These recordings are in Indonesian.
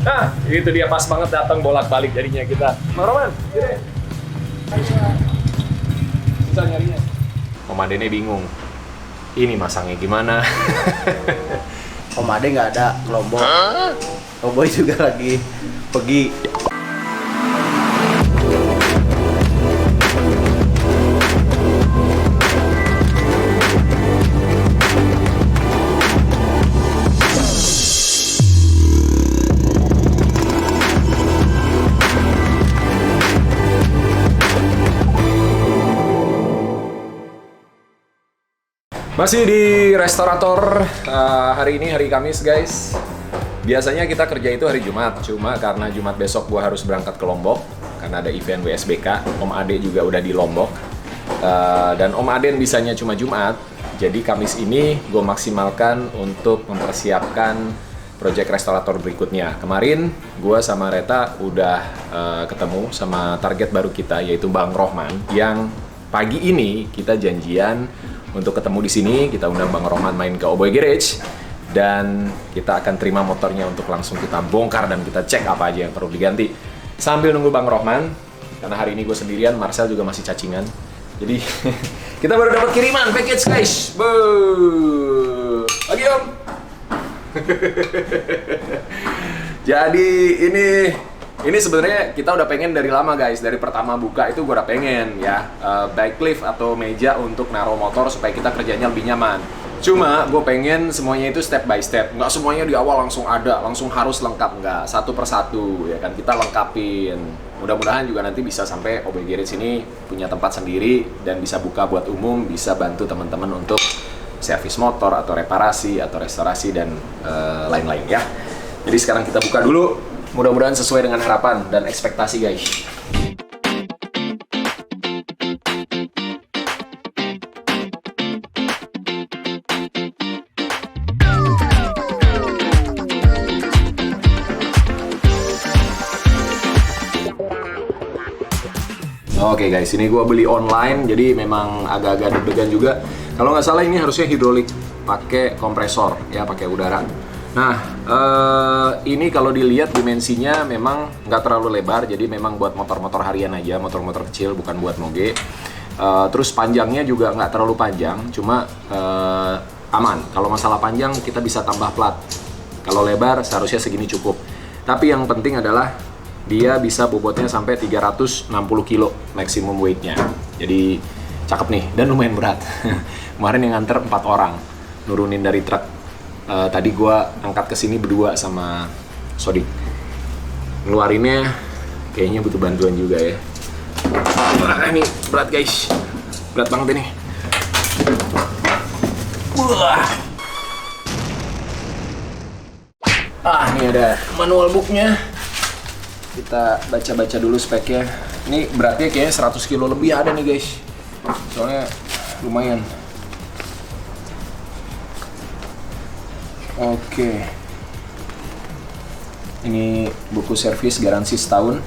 Nah, itu dia pas banget datang bolak-balik jadinya kita. Bang Roman, gini. Susah nyarinya. Om Ade bingung. Ini masangnya gimana? Om Ade nggak ada ke Lombok. Om Boy juga lagi pergi. Masih di restorator. Hari ini hari Kamis guys. Biasanya kita kerja itu hari Jumat, cuma karena Jumat besok gua harus berangkat ke Lombok karena ada event WSBK. Om Ade juga udah di Lombok. Dan Om Aden bisanya cuma Jumat. Jadi Kamis ini gue maksimalkan untuk mempersiapkan proyek restorator berikutnya. Kemarin gue sama Reta udah ketemu sama target baru kita, yaitu Bang Rohman, yang pagi ini kita janjian untuk ketemu di sini. Kita undang Bang Rohman main ke Oboy Garage dan kita akan terima motornya untuk langsung kita bongkar dan kita cek apa aja yang perlu diganti. Sambil nunggu Bang Rohman, karena hari ini gue sendirian, Marcel juga masih cacingan. Jadi kita baru dapat kiriman package guys. Lagi Om. Jadi ini sebenarnya kita udah pengen dari lama guys. Dari pertama buka itu gue udah pengen ya bike lift atau meja untuk naruh motor supaya kita kerjanya lebih nyaman. Cuma gue pengen semuanya itu step by step. Nggak semuanya di awal langsung ada, langsung harus lengkap. Nggak, satu persatu ya kan kita lengkapin. Mudah-mudahan juga nanti bisa sampai OB Garage ini punya tempat sendiri dan bisa buka buat umum, bisa bantu teman-teman untuk servis motor atau reparasi atau restorasi dan lain-lain ya. Jadi sekarang kita buka dulu. Mudah-mudahan sesuai dengan harapan dan ekspektasi guys. Oke guys, ini gue beli online, jadi memang agak-agak deg-degan juga. Kalau nggak salah ini harusnya hidrolik, pakai kompresor, ya pakai udara. Nah, ini kalau dilihat dimensinya memang nggak terlalu lebar, jadi memang buat motor-motor harian aja, motor-motor kecil, bukan buat moge. Terus panjangnya juga nggak terlalu panjang, cuma aman. Kalau masalah panjang kita bisa tambah plat. Kalau lebar seharusnya segini cukup. Tapi yang penting adalah dia bisa bobotnya sampai 360 kilo maksimum weightnya. Jadi cakep nih dan lumayan berat. Kemarin yang nganter 4 orang nurunin dari truk. Tadi gua angkat ke sini berdua sama Sodik. Ngeluarinnya kayaknya butuh bantuan juga ya. Wah, ini berat guys. Berat banget ini. Wah. Ini ada manual booknya. Kita baca-baca dulu speknya. Ini beratnya kayaknya 100 kilo lebih ada nih guys. Soalnya lumayan. Oke. Ini buku servis garansi setahun.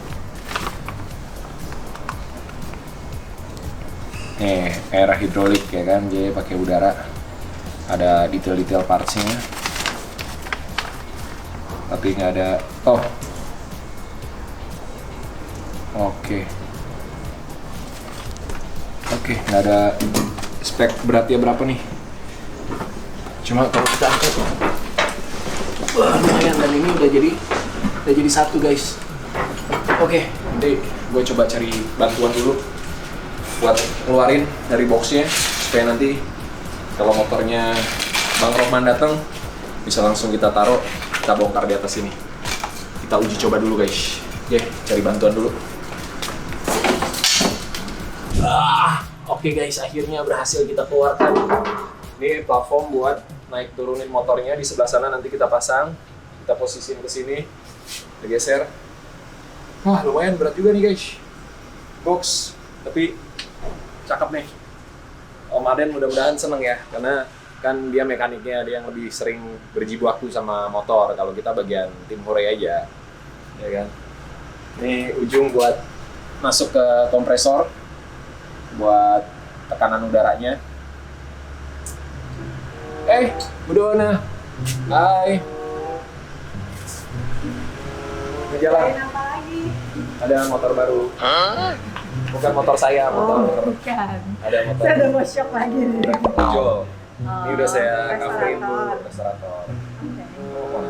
Air hidrolik ya kan, jadi pakai udara. Ada detail-detail partsnya. Tapi nggak ada. Oke, nggak ada spek beratnya berapa nih. Cuma kalau kita angkat, wah lumayan, dan ini udah jadi satu guys. Oke, nanti gue coba cari bantuan dulu buat ngeluarin dari boxnya supaya nanti kalau motornya Bang Rohman datang bisa langsung kita taruh, kita bongkar di atas ini. Kita uji coba dulu guys. Oke, cari bantuan dulu. Oke guys, akhirnya berhasil kita keluarkan. Ini platform buat naik turunin motornya. Di sebelah sana nanti kita pasang. Kita posisiin ke sini. Kita geser. Wah, lumayan berat juga nih guys. Box, tapi cakep nih. Om Aden mudah-mudahan seneng ya, karena kan dia mekaniknya, dia yang lebih sering berjibaku sama motor. Kalau kita bagian tim hore aja, ya kan. Ini ujung buat masuk ke kompresor, buat tekanan udaranya. Bu Dona, hai. Ngejalan. Apa lagi? Ada motor baru. Bukan motor saya, motor. Bukan. Ada motor. Saya udah mau shock lagi nih. Hijau. Ini udah saya Restorator. coverin dulu, restorator. Oke. Mau kemana?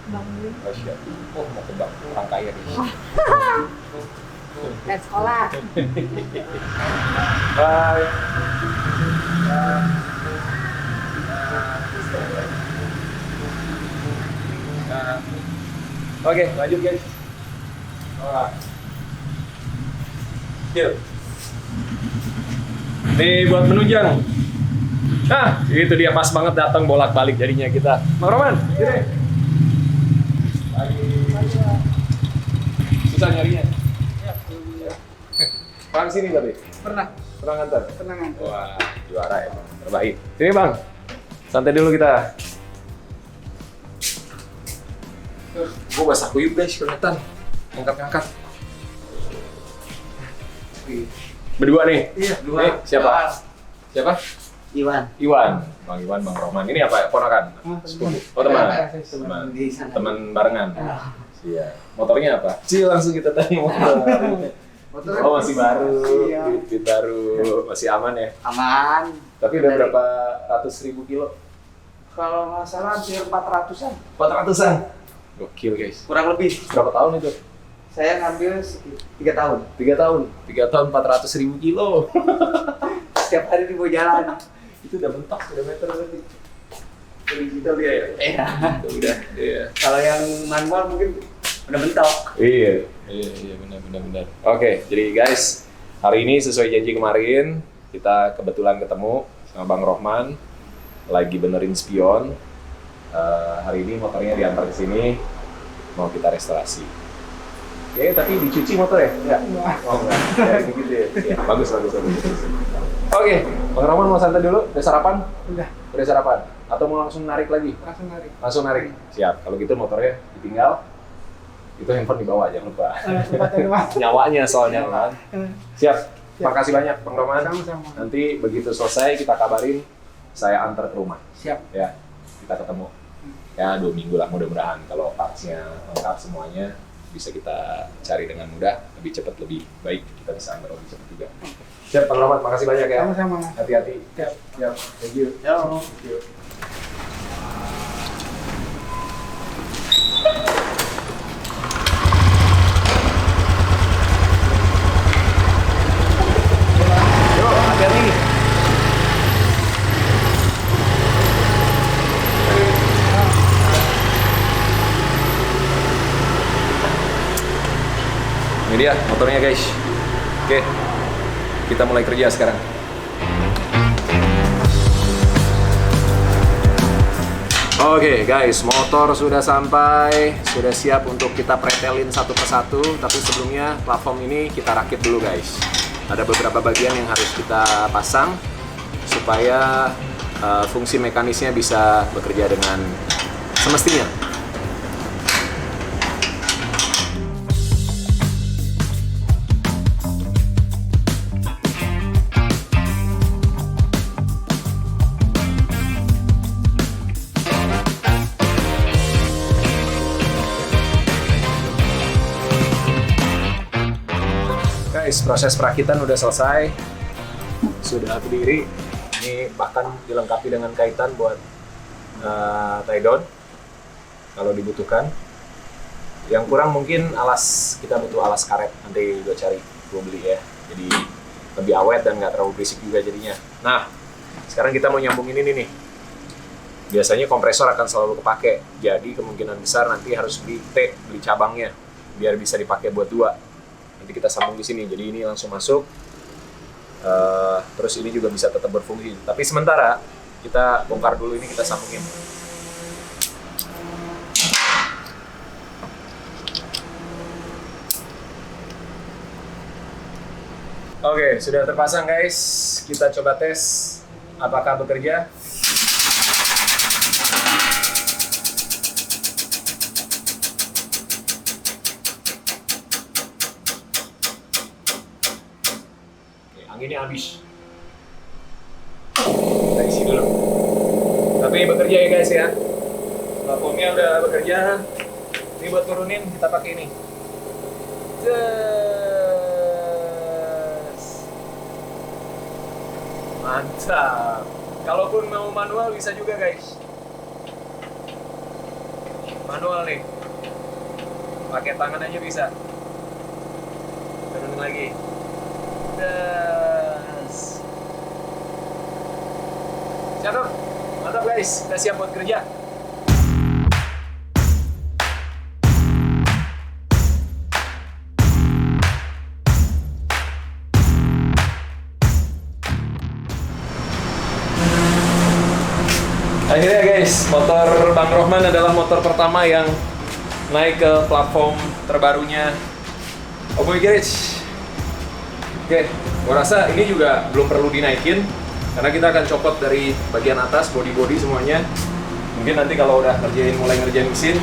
Bang Willy. Oh siap. Oh mau ke bank, orang kaya nih. Dan sekolah. Bye. Oke, lanjut guys. Alright. Yuk. Nih buat menunjang. Nah, itu dia pas banget datang bolak-balik jadinya kita. Bang Roman, sini. Lagi. Susah nyarinya. Bang sini tapi. Pernah Nganter. nganter. Wah, juara ya, Bang. Terbaik. Sini, Bang. Santai dulu kita. Gue basah kuyup guys, kelihatan. Ngangkat-ngangkat. Berdua nih? Iya, dua. Nih, siapa? Siapa? Iwan. Iwan. Bang Iwan, Bang Roman. Ini apa? Ponakan? Sepupu. Oh, teman. Teman. Di sana. Teman barengan. Iya. Motornya apa? Langsung kita tanya motor. Motornya Oh, masih baru. Iya. Duit baru. Masih aman ya? Aman. Tapi udah berapa ratus ribu kilo? Kalau nggak salah hampir 400-an. 400-an. Gokil guys. Kurang lebih. Berapa tahun itu? Saya ngambil 3 tahun. 3 tahun. 3 tahun 400 ribu kilo. Setiap hari dibawa jalan. Itu udah mentok, udah meter berarti. Digital dia ya? Iya. Udah, iya. Kalau yang manual mungkin udah mentok. Iya, benar. Oke, jadi guys, hari ini sesuai janji kemarin, kita kebetulan ketemu sama Bang Rohman, lagi benerin spion. Hari ini motornya diantar ke sini, mau kita restorasi. Oke, tapi dicuci motor ya? Enggak. Oh, enggak. Ya, ini gitu ya. Ya, bagus. Oke, Bang Rohman mau santai dulu? Udah sarapan? Udah sarapan? Atau mau langsung narik lagi? Langsung narik. Siap. Kalau gitu motornya ditinggal. Itu handphone dibawa, jangan lupa. Nyawanya soalnya kan. Siap. Makasih banyak Bang Roman. Sama-sama. Nanti begitu selesai kita kabarin, saya antar ke rumah. Siap. Ya, kita ketemu. Ya 2 minggu lah mudah-mudahan kalau partsnya lengkap semuanya bisa kita cari dengan mudah, lebih cepat lebih baik, kita bisa antar lebih cepat juga. Siap Bang Roman, makasih banyak ya. Sama-sama. Hati-hati. Siap. Thank you. Yo. Thank you. Yuk, hati-hati. Ini dia motornya guys. Oke, kita mulai kerja sekarang. Oke guys, motor sudah sampai, sudah siap untuk kita pretelin satu persatu. Tapi sebelumnya platform ini kita rakit dulu guys. Ada beberapa bagian yang harus kita pasang supaya fungsi mekanisnya bisa bekerja dengan semestinya. Guys, proses perakitan udah selesai, sudah berdiri. Ini bahkan dilengkapi dengan kaitan buat tie down kalau dibutuhkan. Yang kurang mungkin alas, kita butuh alas karet, nanti gue cari, gue beli ya. Jadi lebih awet dan nggak terlalu berisik juga jadinya. Nah, sekarang kita mau nyambungin ini nih. Biasanya kompresor akan selalu kepake, jadi kemungkinan besar nanti harus beli beli cabangnya biar bisa dipakai buat 2. Nanti kita sambung di sini, jadi ini langsung masuk. Terus ini juga bisa tetap berfungsi. Tapi sementara kita bongkar dulu ini, kita sambungin. Oke, sudah terpasang guys. Kita coba tes apakah bekerja. Anginnya habis. Kita isi dulu. Tapi bekerja ya guys ya. Platformnya udah bekerja. Ini buat turunin kita pakai ini. Yes. Mantap. Kalaupun mau manual bisa juga guys. Manual nih. Pakai tangan aja bisa. Turunin lagi. Yes. Cakep. Mantap guys. Kita siap buat kerja. Akhirnya guys, motor Bang Rohman adalah motor pertama yang naik ke platform terbarunya Oboy Garage. Oke, gua rasa ini juga belum perlu dinaikin karena kita akan copot dari bagian atas, body-body semuanya. Mungkin nanti kalau udah mulai ngerjain mesin,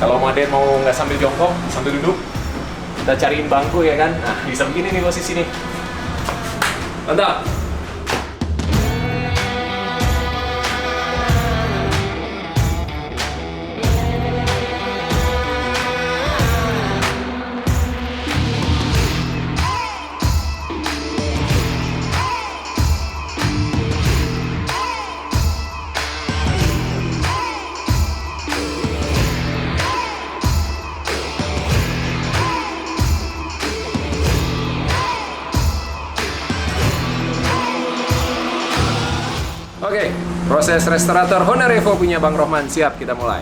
kalau Maden mau nggak sambil jongkok, sambil duduk, kita cariin bangku ya kan. Nah, bisa begini nih posisi nih. Mantap. Oke, proses restorator Honda Revo punya Bang Rohman siap, kita mulai.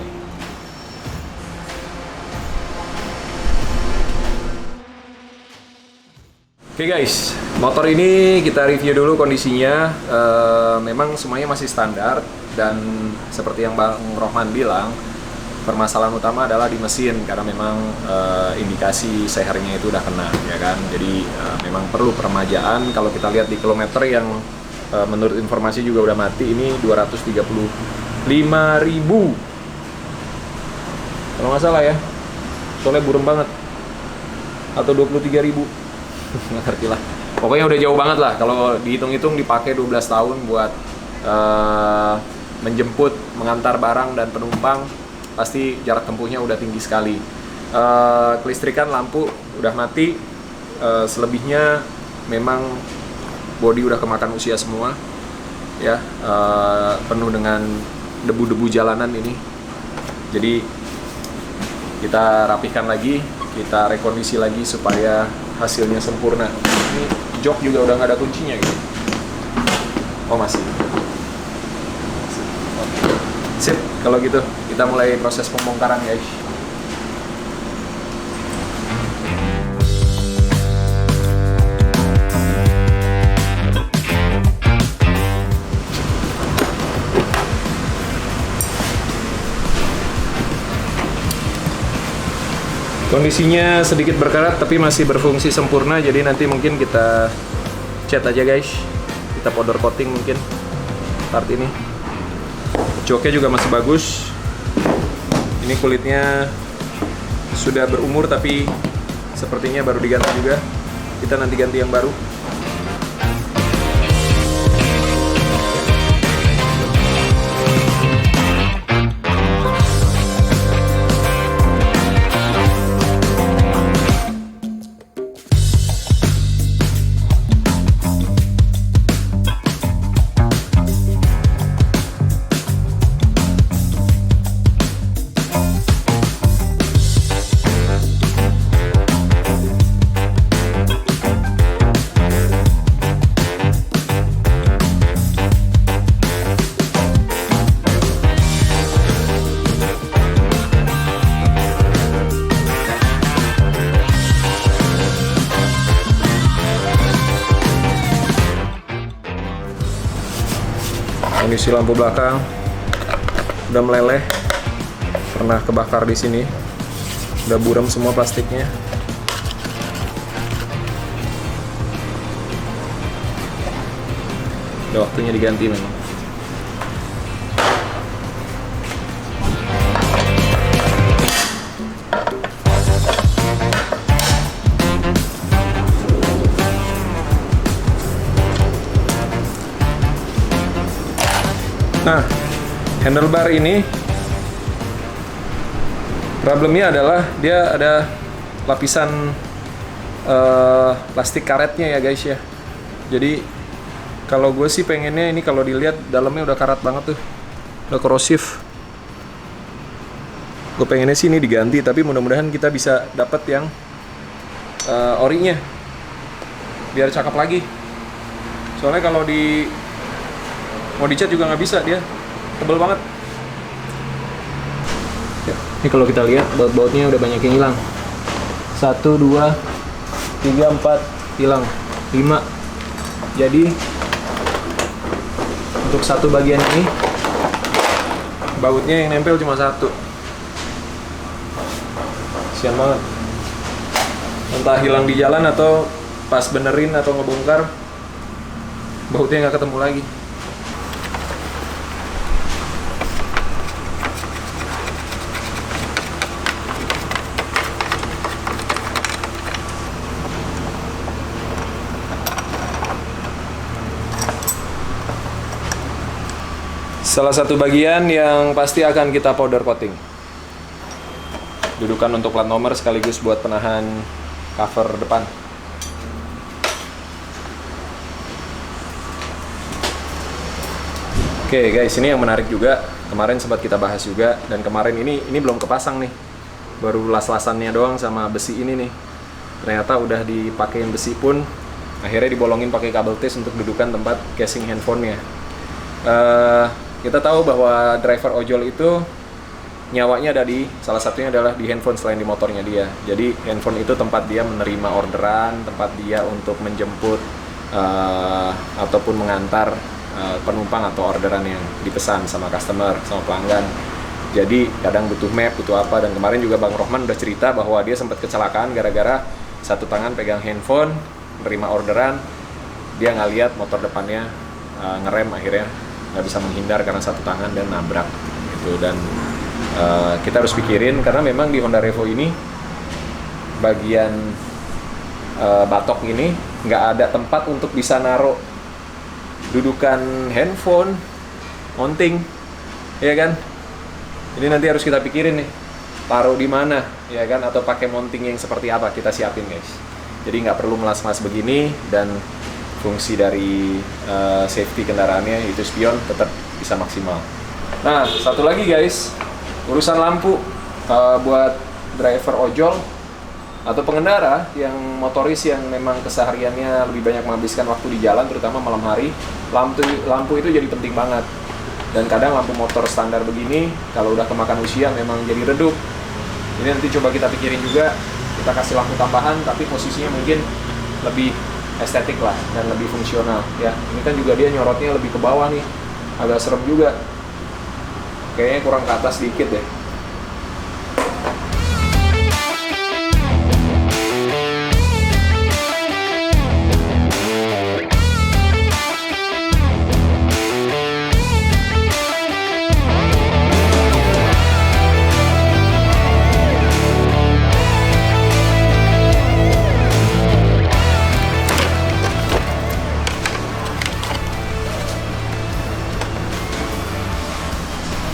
Oke guys, motor ini kita review dulu kondisinya. Memang semuanya masih standar dan seperti yang Bang Rohman bilang, permasalahan utama adalah di mesin karena memang indikasi sehernya itu udah kena, ya kan. Jadi memang perlu peremajaan. Kalau kita lihat di kilometer yang menurut informasi juga udah mati, ini 235.000 kalau nggak salah ya, soalnya burem banget, atau 23.000 nggak ngerti lah, pokoknya udah jauh banget lah. Kalau dihitung-hitung dipakai 12 tahun buat menjemput, mengantar barang dan penumpang, pasti jarak tempuhnya udah tinggi sekali. Kelistrikan, lampu udah mati, selebihnya memang bodi udah kemakan usia semua, ya, penuh dengan debu-debu jalanan ini. Jadi kita rapihkan lagi, kita rekondisi lagi supaya hasilnya sempurna. Ini jok juga udah nggak ada kuncinya gitu. Oh masih. Oke. Sip, kalau gitu kita mulai proses pembongkaran guys. Kondisinya sedikit berkarat tapi masih berfungsi sempurna, jadi nanti mungkin kita cat aja guys, kita powder coating mungkin part ini. Joknya juga masih bagus, ini kulitnya sudah berumur tapi sepertinya baru diganti juga, kita nanti ganti yang baru. Kondisi lampu belakang udah meleleh, pernah kebakar di sini, udah buram semua plastiknya. Udah waktunya diganti memang. Nah, handlebar ini Problemnya adalah dia ada lapisan plastik karetnya ya guys ya. Jadi kalau gue sih pengennya ini kalau dilihat dalamnya udah karat banget tuh, udah korosif. Gue pengennya sih ini diganti, tapi mudah-mudahan kita bisa dapat yang orinya, biar cakep lagi. Soalnya kalau mau dicat juga nggak bisa, dia tebel banget. Ya, ini kalau kita lihat baut-bautnya udah banyak yang hilang. 1, 2, 3, 4 hilang, 5. Jadi untuk satu bagian ini bautnya yang nempel cuma 1. Kasian banget. Entah hilang di jalan atau pas benerin atau ngebongkar bautnya nggak ketemu lagi. Salah satu bagian yang pasti akan kita powder coating. Dudukan untuk plat nomor sekaligus buat penahan cover depan. Oke guys, ini yang menarik juga. Kemarin sempat kita bahas juga, dan kemarin ini belum kepasang nih. Baru las-lasannya doang sama besi ini nih. Ternyata udah dipakein besi pun, akhirnya dibolongin pakai kabel tis untuk dudukan tempat casing handphonenya. Kita tahu bahwa driver ojol itu nyawanya ada di, salah satunya adalah di handphone selain di motornya dia. Jadi handphone itu tempat dia menerima orderan, tempat dia untuk menjemput ataupun mengantar penumpang atau orderan yang dipesan sama customer, sama pelanggan. Jadi kadang butuh map, butuh apa, dan kemarin juga Bang Rohman udah cerita bahwa dia sempat kecelakaan gara-gara satu tangan pegang handphone, menerima orderan, dia nggak lihat motor depannya ngerem, akhirnya nggak bisa menghindar karena satu tangan dan nabrak gitu. Dan kita harus pikirin karena memang di Honda Revo ini bagian batok ini nggak ada tempat untuk bisa naruh dudukan handphone mounting, ya kan? Ini nanti harus kita pikirin nih, taruh di mana, ya kan? Atau pakai mounting yang seperti apa kita siapin guys. Jadi nggak perlu melas-melas begini, dan fungsi dari safety kendaraannya itu spion tetap bisa maksimal. Nah, satu lagi guys, urusan lampu buat driver ojol atau pengendara yang motoris yang memang kesehariannya lebih banyak menghabiskan waktu di jalan, terutama malam hari, lampu itu jadi penting banget. Dan kadang lampu motor standar begini kalau udah kemakan usia memang jadi redup. Ini nanti coba kita pikirin juga, kita kasih lampu tambahan tapi posisinya mungkin lebih estetik lah dan lebih fungsional ya. Ini kan juga dia nyorotnya lebih ke bawah nih, agak serem juga, kayaknya kurang ke atas dikit deh.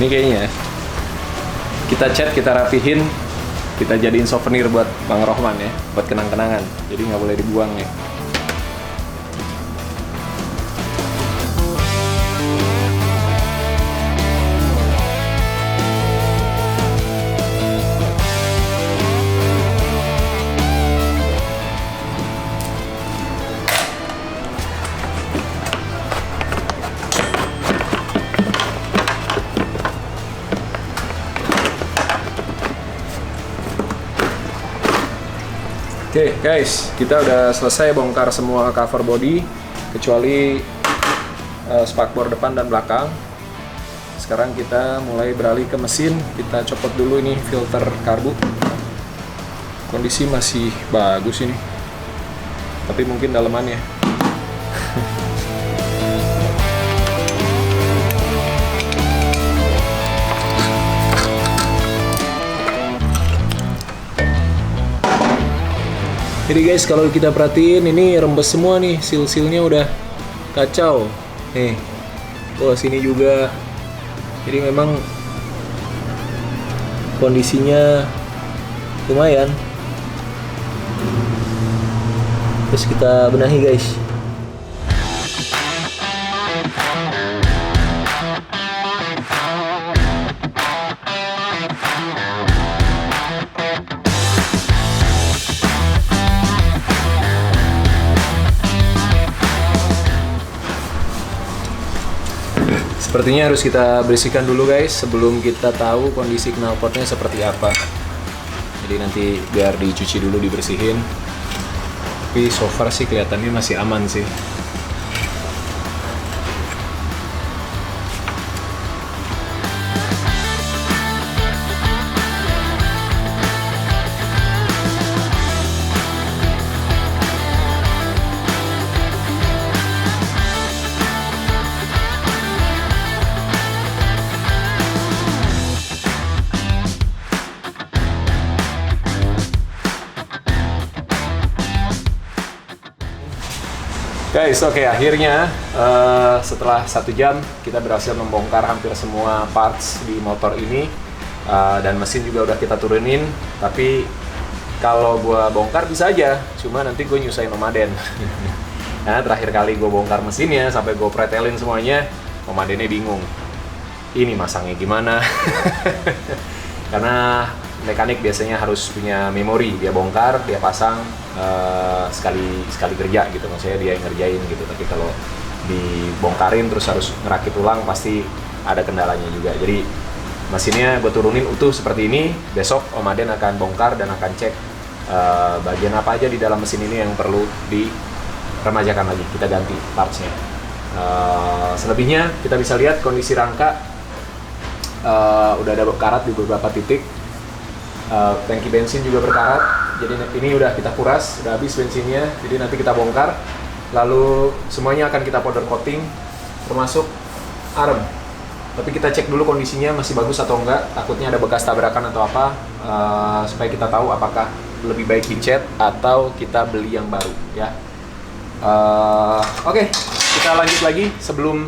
Ini kayaknya kita cat, kita rapihin, kita jadiin souvenir buat Bang Rohman ya, buat kenang-kenangan. Jadi nggak boleh dibuang ya. Oke guys, kita udah selesai bongkar semua cover body kecuali spakbor depan dan belakang. Sekarang kita mulai beralih ke mesin. Kita copot dulu ini filter karbu. Kondisi masih bagus ini, tapi mungkin dalemannya. Jadi guys, kalau kita perhatiin ini rembes semua nih, seal-sealnya udah kacau. Nih, tuh sini juga. Jadi memang kondisinya lumayan. Terus kita benahi guys. Sepertinya harus kita bersihkan dulu guys sebelum kita tahu kondisi knalpotnya seperti apa. Jadi nanti biar dicuci dulu, dibersihin. Tapi so far sih kelihatannya masih aman sih. Guys, oke, akhirnya setelah 1 jam kita berhasil membongkar hampir semua parts di motor ini. Dan mesin juga udah kita turunin. Tapi kalau gua bongkar bisa aja, cuma nanti gue nyusahin Om Aden. Nah, terakhir kali gue bongkar mesinnya sampai gue pretelin semuanya, Om Adennya bingung. Ini masangnya gimana? Karena mekanik biasanya harus punya memori, dia bongkar, dia pasang sekali kerja gitu, maksudnya dia yang ngerjain gitu. Tapi kalau dibongkarin terus harus ngerakit ulang pasti ada kendalanya juga. Jadi mesinnya gue turunin utuh seperti ini. Besok Om Aden akan bongkar dan akan cek bagian apa aja di dalam mesin ini yang perlu diremajakan lagi, kita ganti partsnya. Selebihnya kita bisa lihat kondisi rangka udah ada karat di beberapa titik. Tangki bensin juga berkarat, jadi ini udah kita kuras, udah habis bensinnya, jadi nanti kita bongkar, lalu semuanya akan kita powder coating, termasuk arem. Tapi kita cek dulu kondisinya masih bagus atau enggak, takutnya ada bekas tabrakan atau apa, supaya kita tahu apakah lebih baik dicet atau kita beli yang baru ya. Oke, kita lanjut lagi. Sebelum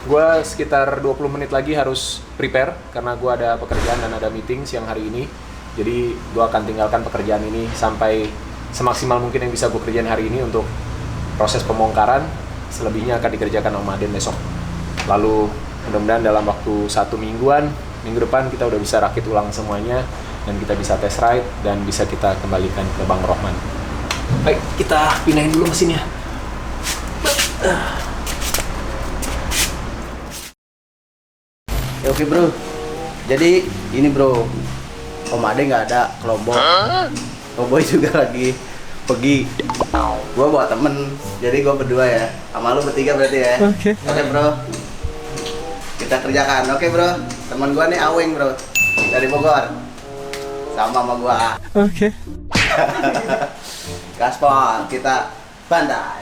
gue sekitar 20 menit lagi harus prepare karena gue ada pekerjaan dan ada meeting siang hari ini. Jadi gue akan tinggalkan pekerjaan ini sampai semaksimal mungkin yang bisa gue kerjain hari ini untuk proses pembongkaran. Selebihnya akan dikerjakan Om Aden besok. Lalu mudah-mudahan dalam waktu 1 mingguan, minggu depan kita udah bisa rakit ulang semuanya dan kita bisa test ride dan bisa kita kembalikan ke Bang Rohman. Baik, kita pindahin dulu mesinnya. Ya, oke bro. Jadi ini bro, Om Ade nggak ada ke Lombok. Boy juga lagi pergi. Gue bawa temen, jadi gue berdua ya. Sama lu bertiga berarti ya. Oke bro. Kita kerjakan, oke bro. Temen gue nih Aweng bro, dari Bogor. Sama gue. Oke. Gaspol, kita bandai.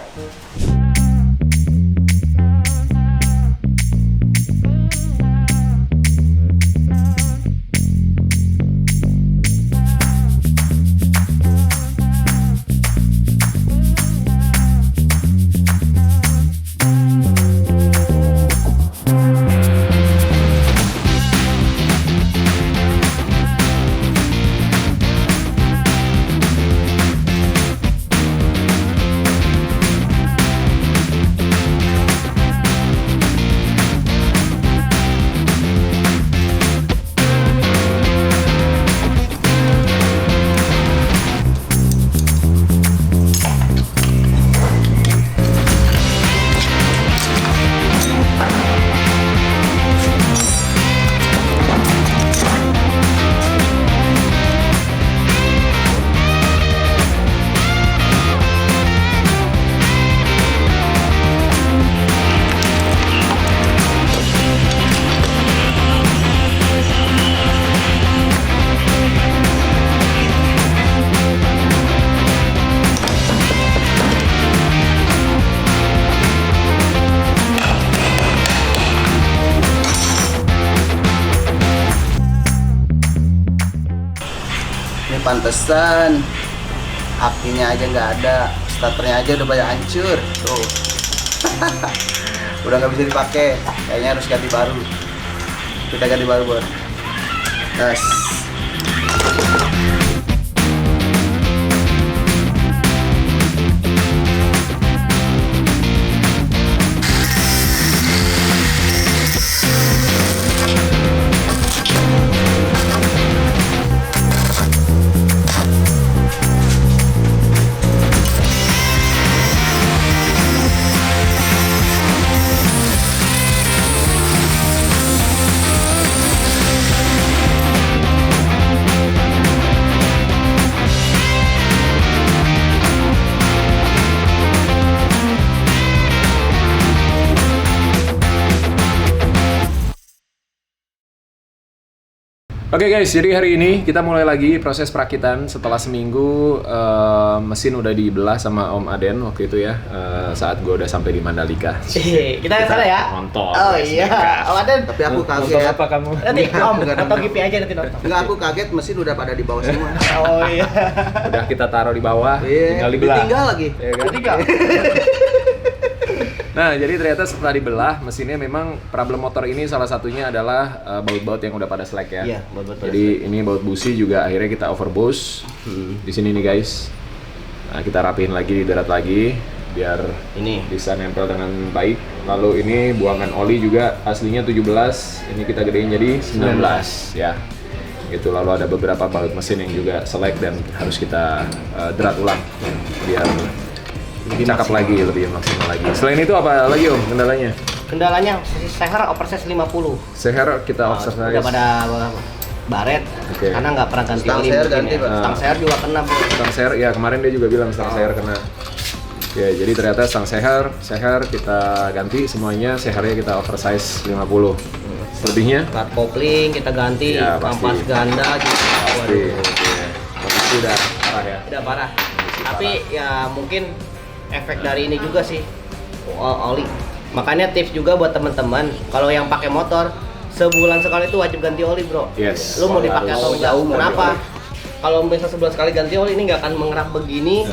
Pantesan akinya aja nggak ada, starternya aja udah banyak hancur tuh. Udah nggak bisa dipakai, kayaknya harus ganti baru. Kita ganti baru bos. Yes. Oke guys, jadi hari ini kita mulai lagi proses perakitan setelah seminggu mesin udah dibelah sama Om Aden waktu itu ya, saat gue udah sampai di Mandalika. Kita ke sana ya? Nonton. Oh iya. Om Aden. Tapi aku Nonton kaget. apa kamu? Nanti Om, Enggak, nonton GP aja nanti nonton. Enggak, aku kaget mesin udah pada di bawah semua. Oh iya. Udah kita taruh di bawah, tinggal dibelah. Ditinggal lagi. Ya kan? Nah, jadi ternyata setelah dibelah, mesinnya memang problem motor ini salah satunya adalah baut-baut yang udah pada slack ya. Iya, baut-baut pada Jadi ini baut busi juga akhirnya kita overboost. Di sini nih guys. Nah, kita rapihin lagi, diderat lagi biar Ini. bisa nempel dengan baik. Lalu ini buangan oli juga aslinya 17, ini kita gedein jadi 19 ya. Itu lalu ada beberapa baut mesin yang juga selek dan harus kita derat ulang biar lebih cakep lagi, lebih maksimal lagi. Selain itu apa lagi Om kendalanya? Kendalanya seher oversize 50. Seher kita oversize. Udah pada baret. Oke. Karena nggak pernah ganti Stang oli seher mungkin ganti, ya. Pak. Stang seher juga kena, Bro. Stang seher, ya kemarin dia juga bilang stang seher kena. Ya, jadi ternyata stang seher kita ganti semuanya, sehernya kita oversize 50. Selebihnya? Cut kopling kita ganti, Ya, pasti. kampas ganda gitu. Pasti. Waduh. Kondisi udah parah ya. Udah parah. Tapi ya mungkin efek dari ini juga sih oli. Makanya tips juga buat teman-teman, kalau yang pakai motor sebulan sekali itu wajib ganti oli, Bro. Yes. Lu mau dipakai atau enggak? Jauh mau Kenapa? Kalau misalnya sebulan sekali ganti oli ini nggak akan mengerap begini.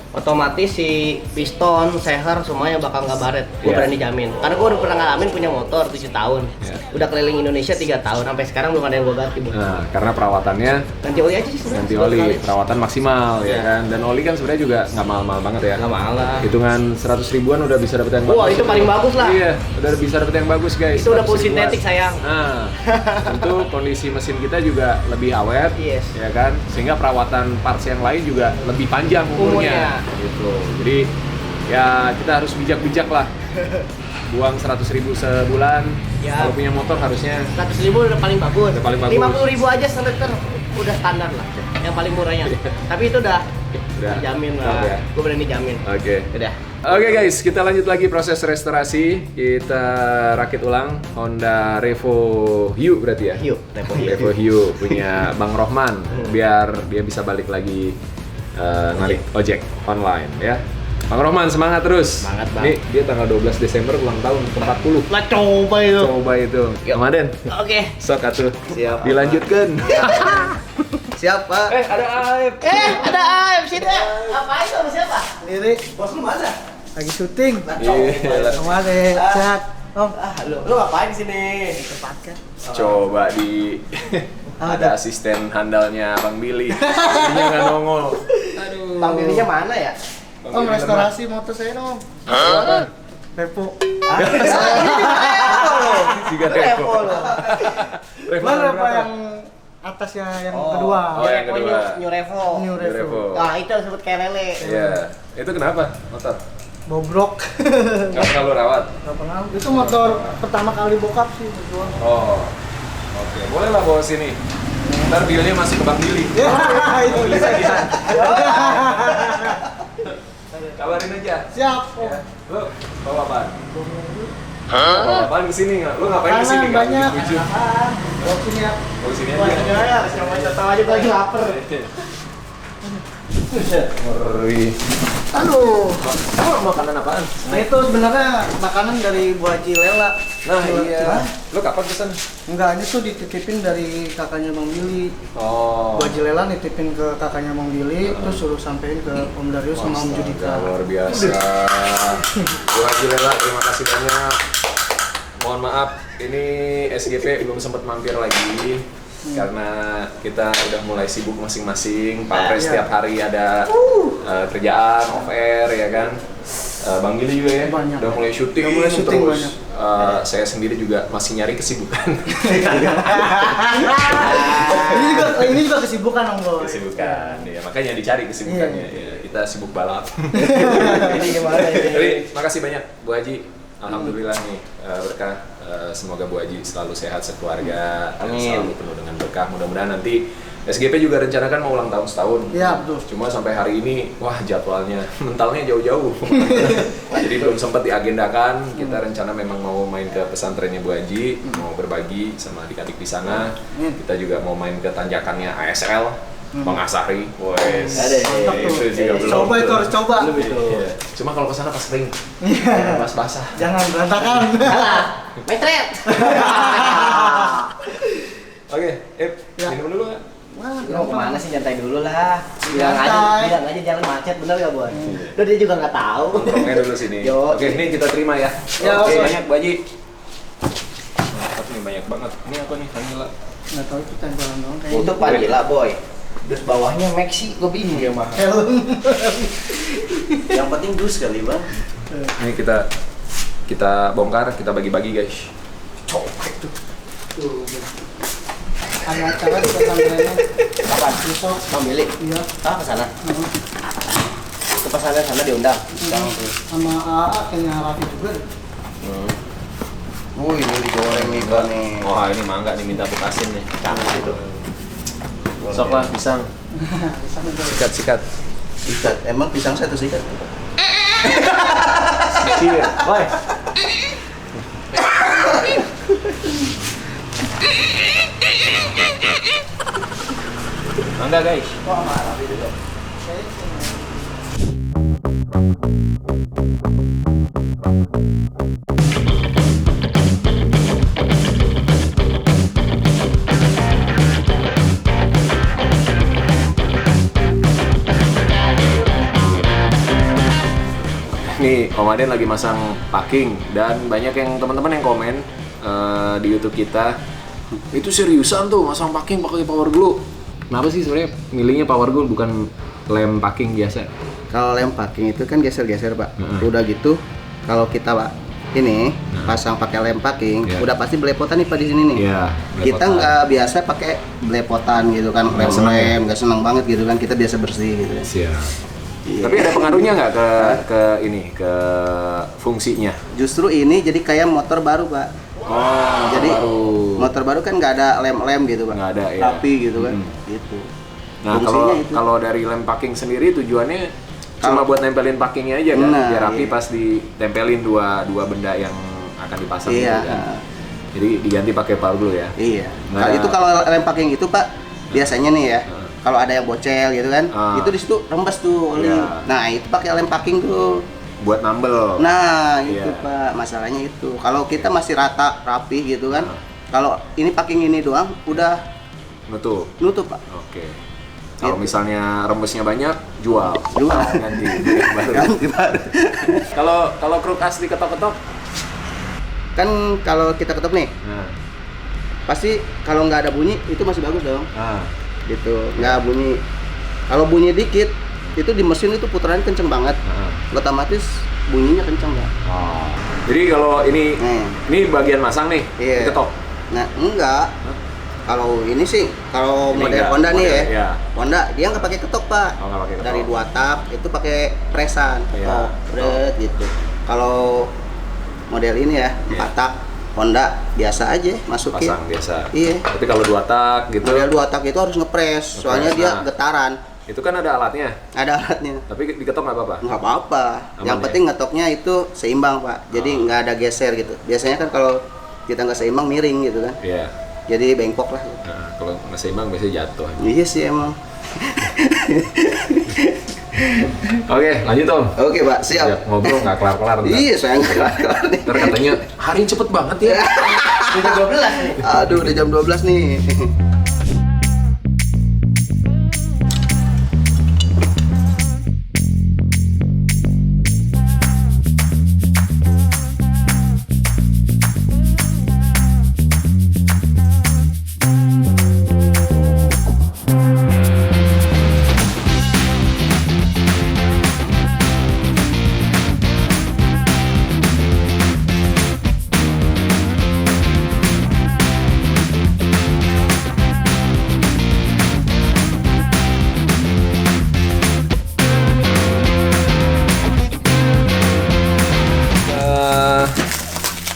Otomatis si piston, seher semuanya bakal nggak baret. Gue Iya. berani jamin. Karena gue udah pernah ngalamin punya motor 7 tahun. Iya. Udah keliling Indonesia 3 tahun. Sampai sekarang belum ada yang gue ganti, Bro. Nah, karena perawatannya Ganti oli aja sih sebenarnya. ganti sebulan oli, sekali. perawatan maksimal ya Iya. kan. Dan oli kan sebenarnya juga nggak mahal-mahal banget ya. Nggak mahal lah. Hitungan 100 ribuan udah bisa dapet yang bagus. Wah, itu paling bagus lah. Iya, udah bisa dapet yang bagus guys. Itu udah 100 full ribuan. sintetik, sayang. Nah, tentu kondisi mesin kita juga lebih awet, Yes. ya kan. Sehingga perawatan parts yang lain juga lebih panjang umurnya. Gitu. Jadi ya kita harus bijak-bijak lah. Buang 100 ribu sebulan. Ya. Kalau punya motor harusnya 100 ribu udah paling bagus. Udah paling bagus. 50 ribu aja seliter udah standar lah. Yang paling murahnya. Tapi itu udah jamin lah. Oke. Gue berani jamin. Oke. Udah. Oke guys, kita lanjut lagi proses restorasi. Kita rakit ulang Honda Revo Hiu berarti ya? Hiu, Revo Hiu. Revo Hiu punya Bang Rohman biar dia bisa balik lagi narik ojek online ya. Bang Rohman semangat terus. Semangat, Bang. Ini dia tanggal 12 Desember ulang tahun ke-40. Lah coba itu. Coba itu. Yuk. Om Aden, Oke. sok atuh. Siap. Dilanjutkan. Siap, Pak. Ada Aib. Ada Aib sini. Ngapain sama siapa? Lirik. Bos lu mana? Lagi syuting. Iya. Kemarin sehat. Om, Lu ngapain di sini? Coba di ada asisten handalnya Bang Billy. Dia nggak nongol. Aduh. Panggilnya mana ya? Om restorasi motor saya dong. Revo. Juga Revo. Revo Mana berapa? Revo yang atasnya yang kedua? Oh, yang kedua. New Revo. New Revo. Revo. Nah, itu yang disebut kayak lele. Iya. Itu kenapa motor? Bobrok. Nggak pernah lu rawat? Gak pernah. Itu motor pertama kali bokap sih berdua. Oh. Oke, boleh lah bawa sini. Ntar dealnya masih ke Bang Billy. Ya, itu bisa Bisa Kabarin aja. Siap. Om. Ya. Lu bawa apaan? Bawa apaan kesini nggak? Lu ngapain kesini? Makanan banyak. Ujung. Bawa sini ya. Bawa sini Bawa aja. sini aja. Siapa yang tahu aja gua lagi lapar. Ngeri. Aduh. Makanan apaan? Nah itu sebenarnya makanan dari Bu Haji Lela. Nah iya. Hah? Lu kapan pesan? Enggak, ini tuh dititipin dari kakaknya Bang Billy. Oh. Bu Haji Lela nitipin ke kakaknya Bang Billy, terus suruh sampein ke Om Darius sama Om Judika. Luar biasa. Bu Haji Lela, terima kasih banyak. Mohon maaf, ini SGP belum sempat mampir lagi karena kita udah mulai sibuk masing-masing. Pak Pres Iya. setiap hari ada kerjaan off air ya kan. Bang Gili juga ya, Banyak. udah mulai syuting, Udah mulai syuting terus. banyak. Saya sendiri juga masih nyari kesibukan. ini juga kesibukan Om Boy. Kesibukan, ya makanya dicari kesibukannya. Ya, kita sibuk balap. Ini gimana ini? Jadi makasih banyak Bu Haji. Alhamdulillah nih berkah. Semoga Bu Haji selalu sehat sekeluarga dan Amin. selalu penuh dengan berkah. Mudah-mudahan nanti SGP juga rencanakan mau ulang tahun setahun. Iya, betul. Cuma sampai hari ini, wah jadwalnya mentalnya jauh-jauh. Jadi belum sempat diagendakan. Kita rencana memang mau main ke pesantrennya Bu Haji, mau berbagi sama adik-adik di sana. Kita juga mau main ke tanjakannya ASL, Bang Asari. Wes. Itu juga belum. Coba itu harus coba. Iya. Cuma kalau kesana pas kering, pas basah. Jangan berantakan. Salah. Metret. Oke, Ya. minum dulu nggak? Wah, Lo kemana sih, nyantai dulu lah. Bilang Santai. aja jangan macet, bener gak Boy? Lo dia juga nggak tahu. Nongkrongnya dulu sini. Yo. Oke, ini kita terima ya. Ya, Oke, oke. banyak Bu Haji. Mantap nih, banyak banget. Ini apa nih, vanilla? nggak tahu itu tempelan doang kayaknya. Untuk vanilla Boy. Terus bawahnya Maxi, gue bingung ya mah. Helm. Yang penting dus kali bang. Ini kita bongkar, kita bagi-bagi guys. Tuh. Ada acara di pesantrennya. Kapan? Besok. Bang Billy? Iya. Ah, ke sana. Ke pesantren sana diundang. Sama AA kayaknya Raffi juga deh. Ini digoreng nih bang nih. Wah, ini mangga nih minta bekasin nih. Cakep itu. Sok lah, pisang. Sikat. Sikat. Emang pisang satu sikat? Sikir. Boy. Mangga guys. Wah, marah juga. Nih, Om Aden lagi masang packing dan banyak yang teman-teman yang komen di YouTube kita itu seriusan tuh masang packing pakai power glue. Kenapa sih sebenarnya milihnya power glue bukan lem packing biasa? Kalau lem packing itu kan geser-geser pak. Heeh. Udah gitu, kalau kita pak ini pasang pakai lem packing, Iya. udah pasti belepotan nih pak di sini nih. Iya. Kita nggak biasa pakai belepotan gitu kan, Nggak seneng ya? lem, nggak seneng banget gitu kan. Kita biasa bersih gitu. Siap. Iya. Tapi ada pengaruhnya nggak ke fungsinya? Justru ini jadi kayak motor baru pak. Oh, Jadi baru. motor baru kan nggak ada lem-lem gitu pak. Nggak ada, ya. Rapi gitu kan. Hmm. Gitu. Nah, Fungsinya itu. kalau dari lem packing sendiri tujuannya cuma Kalau- buat nempelin packingnya aja kan, Nah, biar rapi iya. pas ditempelin dua benda yang akan dipasang Iya. gitu kan. Jadi diganti pakai power glue ya. Iya. Nggak Kalau ada- itu kalau lem packing itu pak, biasanya nih ya. Kalau ada yang bocel gitu kan, itu di situ rembes tuh oli. Iya. Nah itu pakai lem packing tuh. Buat nambel. Nah itu Iya. pak, masalahnya itu. Kalau kita masih rata, rapi gitu kan. Kalau ini packing ini doang, udah Nutup. nutup pak. Oke. Kalau Gitu. misalnya rembesnya banyak, jual. Jual. Ganti beli yang baru. Ganti baru. Kalau kruk asli ketok-ketok, Kan kalau kita ketuk nih, nah, pasti kalau nggak ada bunyi itu masih bagus dong. nah, Gitu, nggak bunyi. Kalau bunyi dikit, itu di mesin itu putaran kenceng banget. nah. Otomatis bunyinya kenceng pak. Oh. Jadi kalau ini bagian masang nih, Iya. diketok. Nah, enggak. Kalau ini sih, kalau Ini model enggak, Honda nih ya, model, iya. Honda dia nggak pakai ketok pak. Oh, nggak pakai ketok. Dari 2 tak itu pakai presan, Iya. ketok, bret, gitu. Kalau model ini ya, 4 tak Honda biasa aja masukin. Pasang biasa. Iya. Tapi kalau 2 tak gitu, Model 2 tak itu harus ngepres, soalnya dia nah. getaran. itu kan ada alatnya. Ada alatnya. Tapi diketok nggak apa-apa. Nggak apa-apa. Aman Yang ya? penting ngetoknya itu seimbang pak. Jadi nggak ada geser gitu. Biasanya kan kalau kita nggak seimbang miring gitu kan. Iya. Jadi bengkok lah. Nah, kalau nggak seimbang biasanya jatuh. Iya sih emang. Oke, lanjut Om. Oke pak, siap. Ya, ngobrol nggak kelar-kelar. ntar. Iya, saya nggak kelar nih. Ntar katanya hari ini cepet banget ya. Udah 12 nih. Aduh, udah jam 12 nih.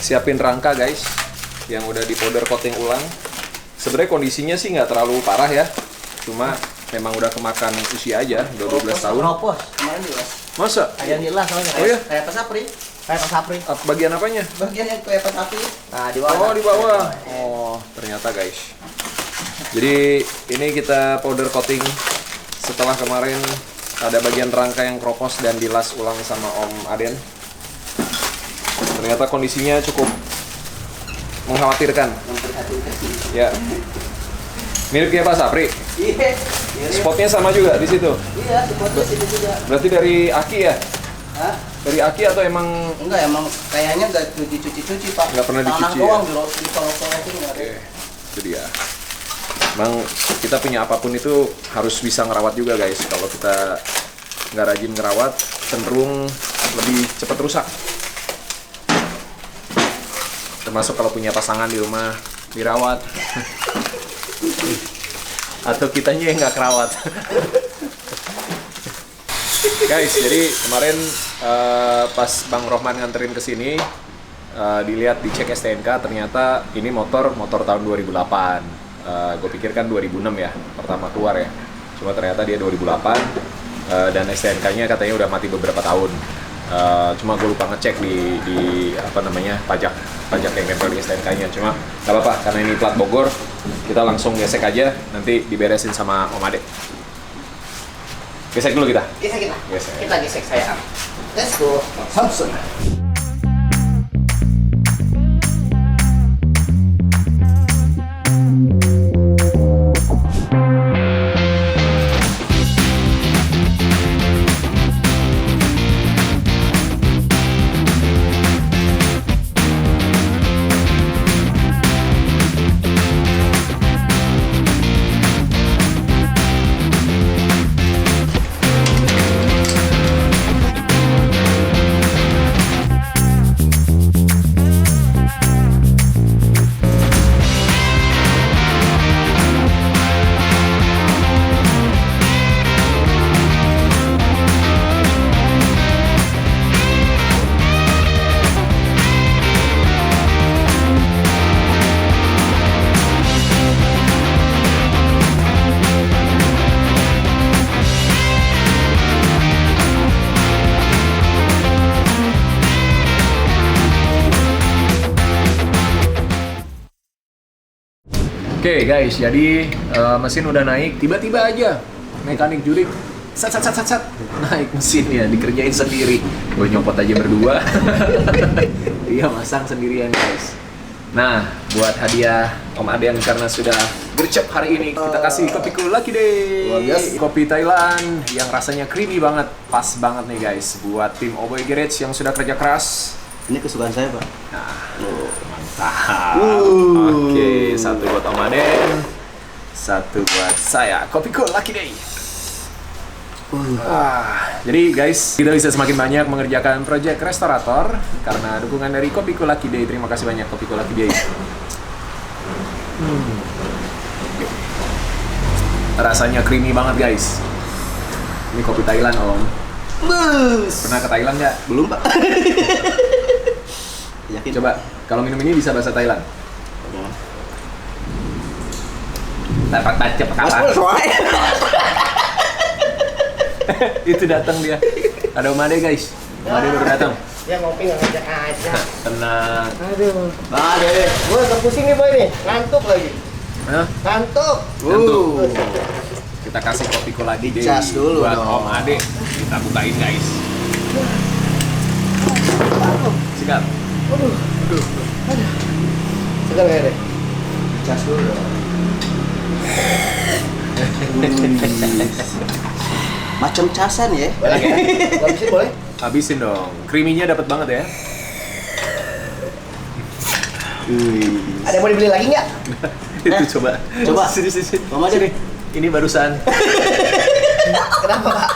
Siapin rangka guys, yang udah di powder coating ulang. Sebenarnya kondisinya sih nggak terlalu parah ya, cuma memang udah kemakan usia aja, udah 12 tahun. Ropos, kemarin dilas. Masa? Ada yang dilas soalnya. Oh iya? Kayak pasapri. Kayak pasapri. Bagian apanya? Bagian yang kayak pasapri. Nah, di bawah. Oh, di bawah. Oh, ternyata guys. Jadi ini kita powder coating setelah kemarin ada bagian rangka yang kropos dan dilas ulang sama Om Aden. Ternyata kondisinya cukup mengkhawatirkan. Ya. Mirip kayak Pak Sapri. Iya. Spotnya sama juga di situ. Iya, spotnya situ juga. Berarti dari aki ya? Hah? Dari aki atau emang Enggak, emang kayaknya enggak cuci-cuci, Pak. Nggak pernah dicuci Tanah ya? doang dicolok-colokin enggak ada. Oke, itu dia. Emang kita punya apapun itu harus bisa ngerawat juga guys. Kalau kita nggak rajin ngerawat, cenderung lebih cepat rusak. Termasuk kalau punya pasangan di rumah dirawat. Atau kitanya yang nggak kerawat. Guys, jadi kemarin pas Bang Rohman nganterin ke sini, dilihat dicek STNK, ternyata ini motor tahun 2008. Gue pikir kan 2006 ya, pertama keluar ya. Cuma ternyata dia 2008 dan STNK-nya katanya udah mati beberapa tahun. Cuma gue lupa ngecek di apa namanya pajak yang nempel di STNK-nya. Cuma nggak apa-apa karena ini plat Bogor, kita langsung gesek aja, nanti diberesin sama Om Ade. Gesek dulu kita. Gesek kita. Gesek. Kita gesek sayang. Let's go. Samsung. Oke guys, jadi mesin udah naik, tiba-tiba aja mekanik jurik sat naik mesinnya, dikerjain sendiri. Gue nyopot aja berdua. Dia masang sendirian guys. Nah, buat hadiah Om Aden karena sudah gercep hari ini, kita kasih kopi Lucky Day. Yes. Kopi Thailand yang rasanya creamy banget, pas banget nih guys buat tim Oboy Garage yang sudah kerja keras. Ini kesukaan saya, Pak. Mantap. Oke, satu buat Om Aden, satu buat saya. Kopi Lucky Day. Jadi guys, kita bisa semakin banyak mengerjakan proyek restorator karena dukungan dari Kopi Lucky Day. Terima kasih banyak Kopi Lucky Day. Rasanya creamy banget guys. Ini kopi Thailand Om. Bus. Pernah ke Thailand nggak? Belum, Pak. Yakin? Coba, kalau minum ini bisa bahasa Thailand. Dapat baca apa? Itu datang dia. Ada Om Ade guys. Om Ade baru datang. Dia ngopi nggak ngajak aja. Tenang. Aduh. Ade. Gue agak pusing nih boy nih. Ngantuk lagi. Hah? Ngantuk. Tentu. Kita kasih kopi lagi deh Dicas dulu buat dong. Om Ade. Kita bukain guys. Sikat. Segar gak deh? Cas dulu dong. Macam casan ya. Boleh ya? Habisin boleh? Habisin dong. Creamy-nya dapat banget ya. Ada yang mau dibeli lagi nggak? Itu coba. Coba. Sini. Mama aja deh. Ini barusan. Kenapa Pak?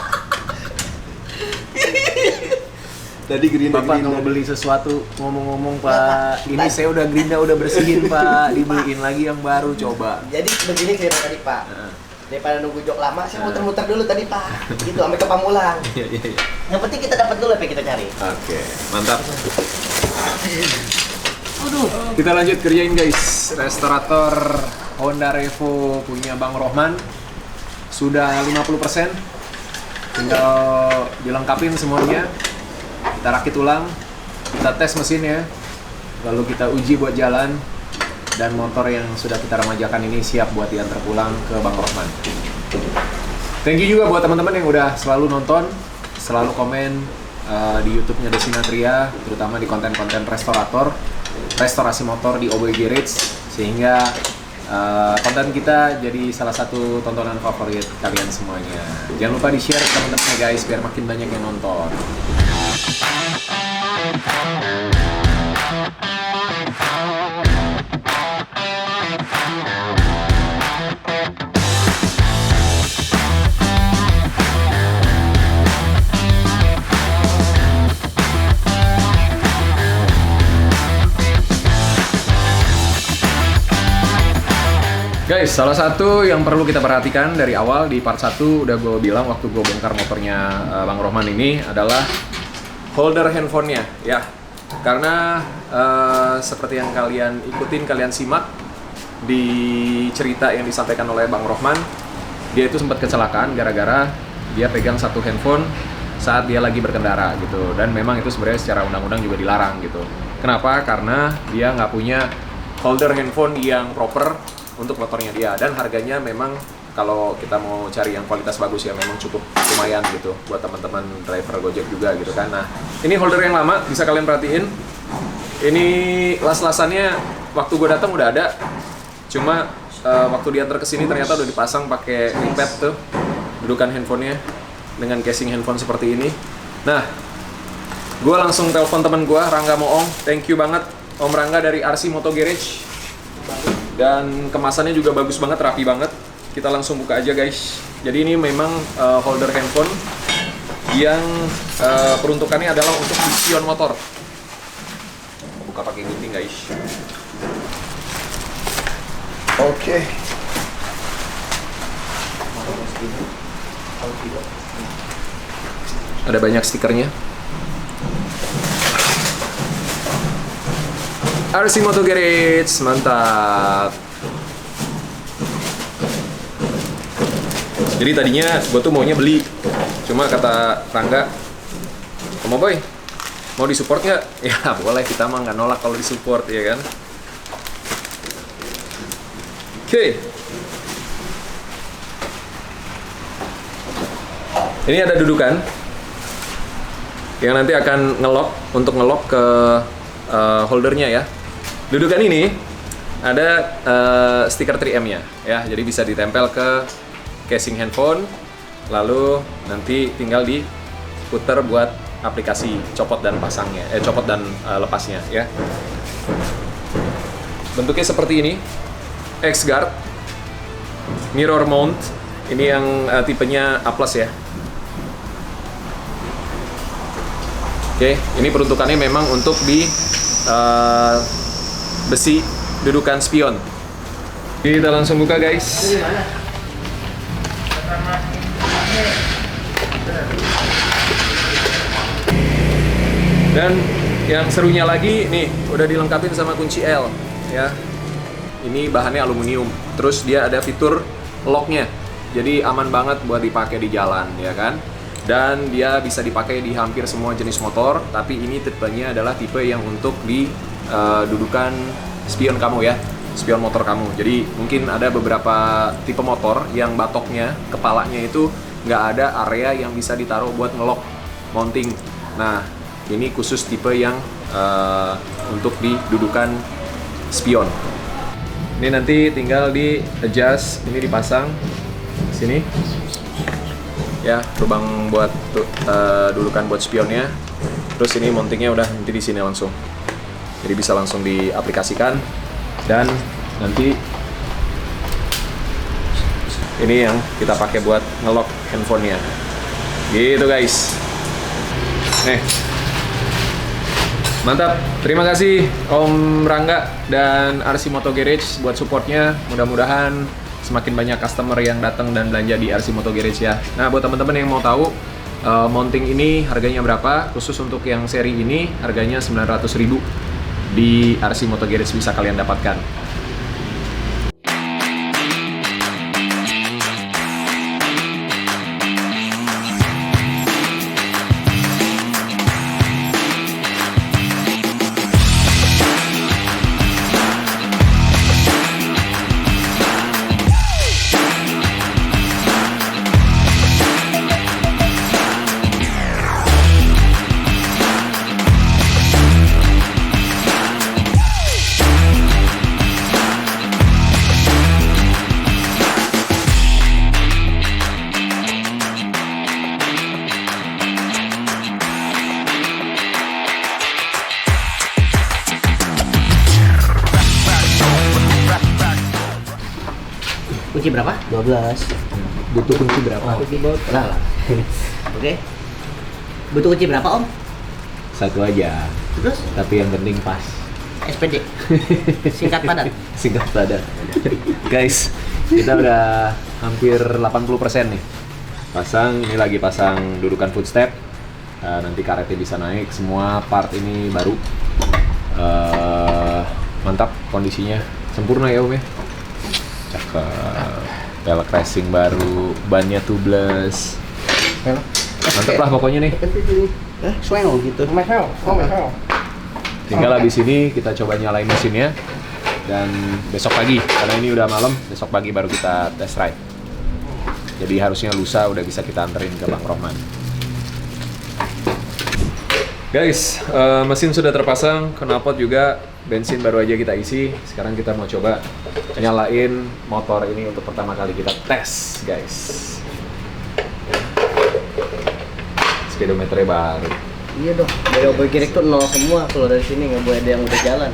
Tadi Bapak mau beli sesuatu, ngomong-ngomong Pak, ini saya udah gerinda, udah bersihin Pak, dibeliin lagi yang baru, coba. Jadi begini cerita tadi Pak. Daripada nunggu jok lama, saya muter-muter dulu tadi Pak. Gitu sampai ke Pamulang. Iya. Yang penting kita dapat dulu apa yang kita cari. Oke, mantap. Kita lanjut kerjain guys. Restorator Honda Revo punya Bang Rohman. sudah 50%. Tinggal dilengkapin semuanya. Kita rakit ulang, kita tes mesinnya, lalu kita uji buat jalan, dan motor yang sudah kita remajakan ini siap buat diantar pulang ke Bang Rohman. Thank you juga buat teman-teman yang udah selalu nonton, selalu komen di YouTube-nya Desinatria, terutama di konten-konten restorator, restorasi motor di Oboy Garage, sehingga konten kita jadi salah satu tontonan favorit kalian semuanya. Jangan lupa di-share ke teman-teman ya guys, biar makin banyak yang nonton. Guys, salah satu yang perlu kita perhatikan dari awal di part 1 udah gue bilang waktu gue bongkar motornya Bang Rohman ini adalah holder handphonenya ya. Karena seperti yang kalian ikutin, kalian simak di cerita yang disampaikan oleh Bang Rohman, dia itu sempat kecelakaan gara-gara dia pegang satu handphone saat dia lagi berkendara gitu. Dan memang itu sebenarnya secara undang-undang juga dilarang gitu. Kenapa? Karena dia nggak punya holder handphone yang proper untuk motornya dia, dan harganya memang kalau kita mau cari yang kualitas bagus ya memang cukup lumayan gitu buat teman-teman driver Gojek juga gitu kan. Nah, ini holder yang lama, bisa kalian perhatiin. Ini las-lasannya waktu gue datang udah ada, cuma waktu diantar ke sini ternyata udah dipasang pakai iPad tuh dudukan handphonenya dengan casing handphone seperti ini. Nah, gue langsung telepon teman gue, Rangga Moong. Thank you banget Om Rangga dari RC Moto Garage. Dan kemasannya juga bagus banget, rapi banget. Kita langsung buka aja guys. Jadi ini memang holder handphone yang peruntukannya adalah untuk di spion motor. Buka pakai gunting guys. Oke. Ada banyak stikernya. RC Moto Garage, mantap. Jadi tadinya gue tuh maunya beli, cuma kata Rangga, "Kamu boy, mau disupport nggak?" Ya boleh, kita mah nggak nolak kalau disupport ya kan. Oke. Ini ada dudukan yang nanti akan untuk ngelok ke holdernya ya. Dudukan ini ada stiker 3M-nya ya, jadi bisa ditempel ke casing handphone, lalu nanti tinggal diputer buat aplikasi copot dan pasangnya, copot dan lepasnya ya. Bentuknya seperti ini, X-Guard, mirror mount, ini yang tipenya A+ ya. Oke, ini peruntukannya memang untuk di besi dudukan spion. Kita langsung buka guys. Dan yang serunya lagi nih, udah dilengkapin sama kunci L ya. Ini bahannya aluminium. Terus dia ada fitur locknya. Jadi aman banget buat dipakai di jalan ya kan. Dan dia bisa dipakai di hampir semua jenis motor, tapi ini tipenya adalah tipe yang untuk di dudukan spion kamu ya, spion motor kamu. Jadi mungkin ada beberapa tipe motor yang batoknya, kepalanya itu nggak ada area yang bisa ditaruh buat ngelok mounting. Nah, ini khusus tipe yang untuk di dudukan spion. Ini nanti tinggal di adjust, ini dipasang sini. Ya, lubang buat dudukan buat spionnya. Terus ini mountingnya udah nanti di sini langsung. Jadi bisa langsung diaplikasikan, dan nanti ini yang kita pakai buat ngelock handphonenya. Gitu guys. Nih. Mantap. Terima kasih Om Rangga dan RC Moto Garage buat supportnya. Mudah-mudahan semakin banyak customer yang datang dan belanja di RC Moto Garage ya. Nah, buat teman-teman yang mau tahu mounting ini harganya berapa, khusus untuk yang seri ini harganya 900.000 di RC Moto Garage bisa kalian dapatkan. Kunci berapa? 12. Butuh kunci berapa? Lah. Oke. Butuh kunci berapa, Om? Satu aja. Terus Tapi yang penting pas. SPD. Singkat padat. Singkat padat. Guys, kita udah hampir 80% nih. Pasang, ini lagi pasang dudukan footstep. Nanti karetnya bisa naik. Semua part ini baru. Mantap kondisinya. Sempurna ya Om ya. Cakep. Velg racing baru, bannya tubeless. Mantap lah pokoknya nih. Swell gitu. Tinggal habis ini kita coba nyalain mesinnya. Dan besok pagi, karena ini udah malam, besok pagi baru kita test ride. Jadi harusnya lusa udah bisa kita anterin ke Bang Rohman. Guys, mesin sudah terpasang, knalpot juga, bensin baru aja kita isi. Sekarang kita mau coba nyalain motor ini untuk pertama kali kita tes, guys. Speedometernya baru. Iya dong. Dari oboy kiri tuh 0 semua kalau dari sini nggak boleh ada yang udah jalan.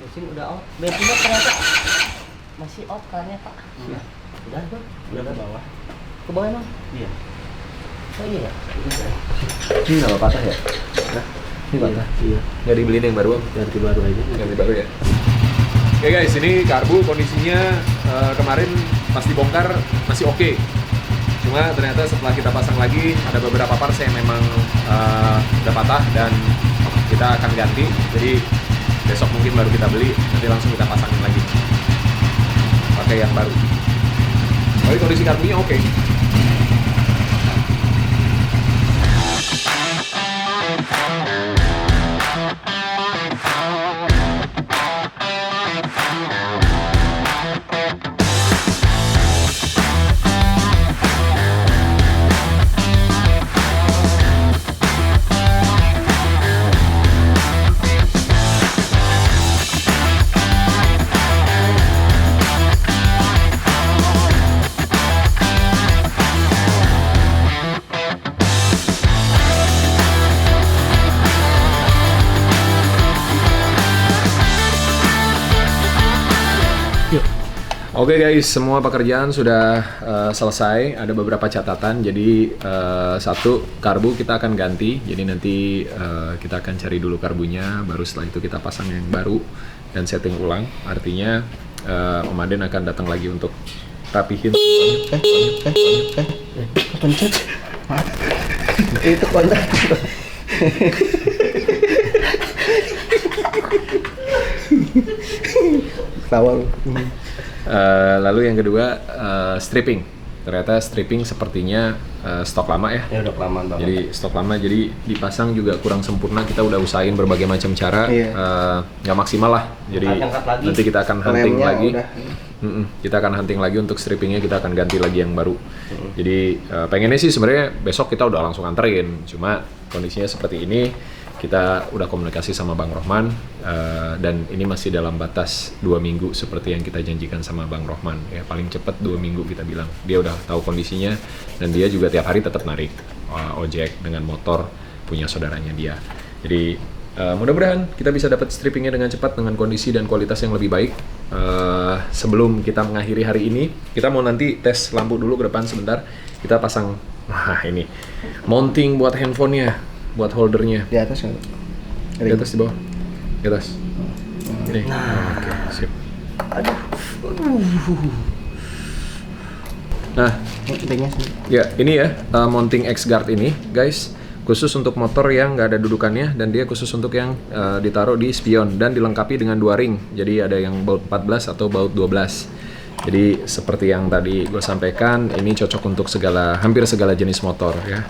Mesin udah off. Bensinnya ternyata masih off kayaknya Pak. Udah tuh. Udah ke bawah. Ke bawah emang? Iya. Oh iya ya. Ini nggak patah ya? Ini patah. Iya. Nggak dibeliin yang baru, Om? Ganti baru aja. Ganti baru ya. Oke guys, ini karbu kondisinya kemarin pas dibongkar masih oke. Cuma ternyata setelah kita pasang lagi ada beberapa parts yang memang udah patah dan kita akan ganti. Jadi besok mungkin baru kita beli, nanti langsung kita pasangin lagi pakai yang baru. Tapi kondisi karbunya oke. Oke guys, semua pekerjaan sudah selesai. Ada beberapa catatan. Jadi satu, karbu kita akan ganti. Jadi nanti kita akan cari dulu karbunya. Baru setelah itu kita pasang yang baru dan setting ulang. Artinya Om Aden akan datang lagi untuk rapihin. Kepencet. Itu kontak. Tawa. Lalu yang kedua stripping. Ternyata stripping sepertinya stok lama ya. Ya udah kelamaan banget. Jadi stok lama, jadi dipasang juga kurang sempurna. Kita udah usahain berbagai macam cara, Iya. Nggak maksimal lah. Jadi Angkat lagi. nanti kita akan hunting Remnya lagi. udah. Kita akan hunting lagi untuk strippingnya, kita akan ganti lagi yang baru. Jadi pengennya sih sebenarnya besok kita udah langsung anterin. Cuma kondisinya seperti ini, kita udah komunikasi sama Bang Rohman dan ini masih dalam batas 2 minggu seperti yang kita janjikan sama Bang Rohman. Ya paling cepat 2 minggu kita bilang. Dia udah tahu kondisinya dan dia juga tiap hari tetap narik ojek dengan motor punya saudaranya dia. Jadi mudah-mudahan kita bisa dapat strippingnya dengan cepat dengan kondisi dan kualitas yang lebih baik. Sebelum kita mengakhiri hari ini, kita mau nanti tes lampu dulu ke depan sebentar. Kita pasang, wah ini mounting buat handphonenya, buat holdernya. Di atas nggak? Di atas, di bawah, di atas. Ini. Oke, sip. Nah, Ringnya sini. ya ini ya mounting X-guard ini, guys. Khusus untuk motor yang nggak ada dudukannya dan dia khusus untuk yang ditaruh di spion dan dilengkapi dengan 2 ring. Jadi ada yang baut 14 atau baut 12. Jadi seperti yang tadi gue sampaikan, ini cocok untuk hampir segala jenis motor ya.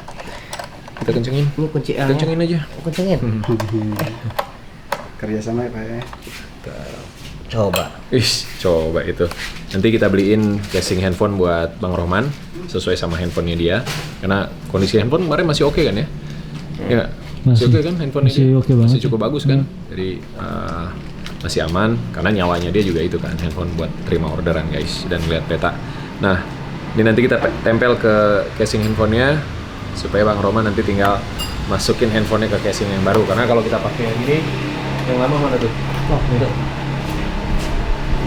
Kita kencengin. Ini kunci A. Kencengin aja. Kencengin. Kerja sama ya Pak ya. Coba. Coba itu. Nanti kita beliin casing handphone buat Bang Rohman sesuai sama handphonenya dia. Karena kondisi handphone kemarin masih oke kan ya? Ya, masih oke kan handphonenya masih dia? oke banget. Masih cukup bagus kan? Jadi masih aman karena nyawanya dia juga itu kan handphone buat terima orderan guys dan lihat peta. Nah, ini nanti kita tempel ke casing handphonenya supaya Bang Roman nanti tinggal masukin handphonenya ke casing yang baru. Karena kalau kita pakai yang ini, yang lama mana tuh? Oh, itu.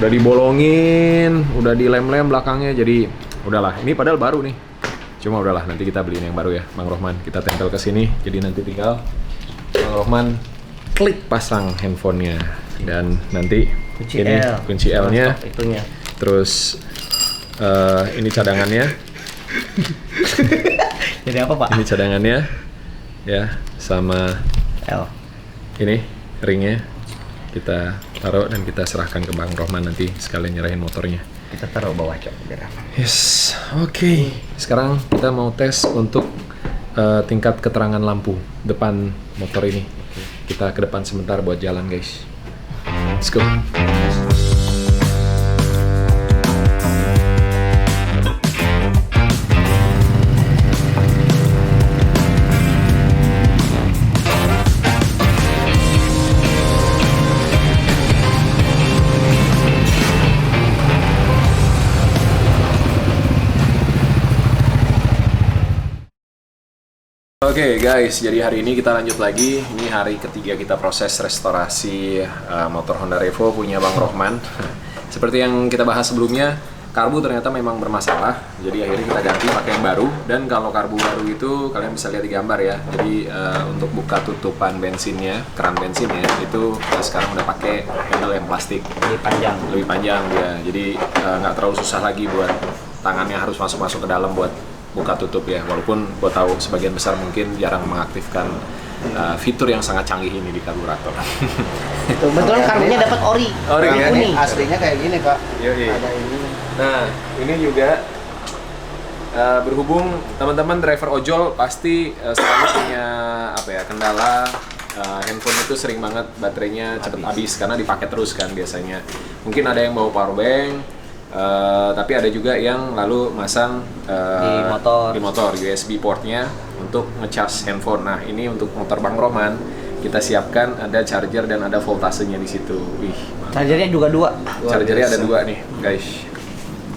Udah dibolongin, udah dilem-lem belakangnya, jadi udahlah. Ini padahal baru nih. Cuma udahlah, nanti kita beliin yang baru ya, Bang Rohman. Kita tempel ke sini, jadi nanti tinggal Bang Rohman klik pasang handphonenya. Dan nanti kunci L-nya, itunya. terus ini cadangannya. Jadi apa, Pak? Ini cadangannya, ya, sama L. ini ringnya. Kita taruh dan kita serahkan ke Bang Rohman nanti sekalian nyerahin motornya. Kita taruh bawah, Cok. Biar apa? Yes, oke. Sekarang kita mau tes untuk tingkat keterangan lampu depan motor ini. Kita ke depan sebentar buat jalan, guys. Let's go. Oke guys, jadi hari ini kita lanjut lagi. Ini hari ketiga kita proses restorasi motor Honda Revo punya Bang Rohman. Seperti yang kita bahas sebelumnya, karbu ternyata memang bermasalah. Jadi akhirnya kita ganti pakai yang baru. Dan kalau karbu baru itu kalian bisa lihat di gambar ya. Jadi untuk buka tutupan bensinnya, keran bensinnya itu sekarang udah pakai handle yang plastik. Lebih panjang dia. Jadi nggak terlalu susah lagi buat tangannya harus masuk ke dalam buat buka tutup ya, walaupun gue tahu sebagian besar mungkin jarang mengaktifkan fitur yang sangat canggih ini di karburator. Kebetulan karbunya dapat ori. Ori ya? Kuning. Aslinya kayak gini, Pak. Yoi. Ada ini. Nah, ini juga berhubung teman-teman driver ojol pasti selalu punya apa ya, kendala handphone itu sering banget baterainya cepet habis karena dipakai terus kan biasanya. Mungkin ada yang bawa power bank. Tapi ada juga yang lalu masang di motor USB portnya untuk ngecas handphone. Nah ini untuk motor Bang Roman kita siapkan ada charger dan ada voltasenya di situ. Wih, Chargernya juga dua. chargernya ada dua nih guys.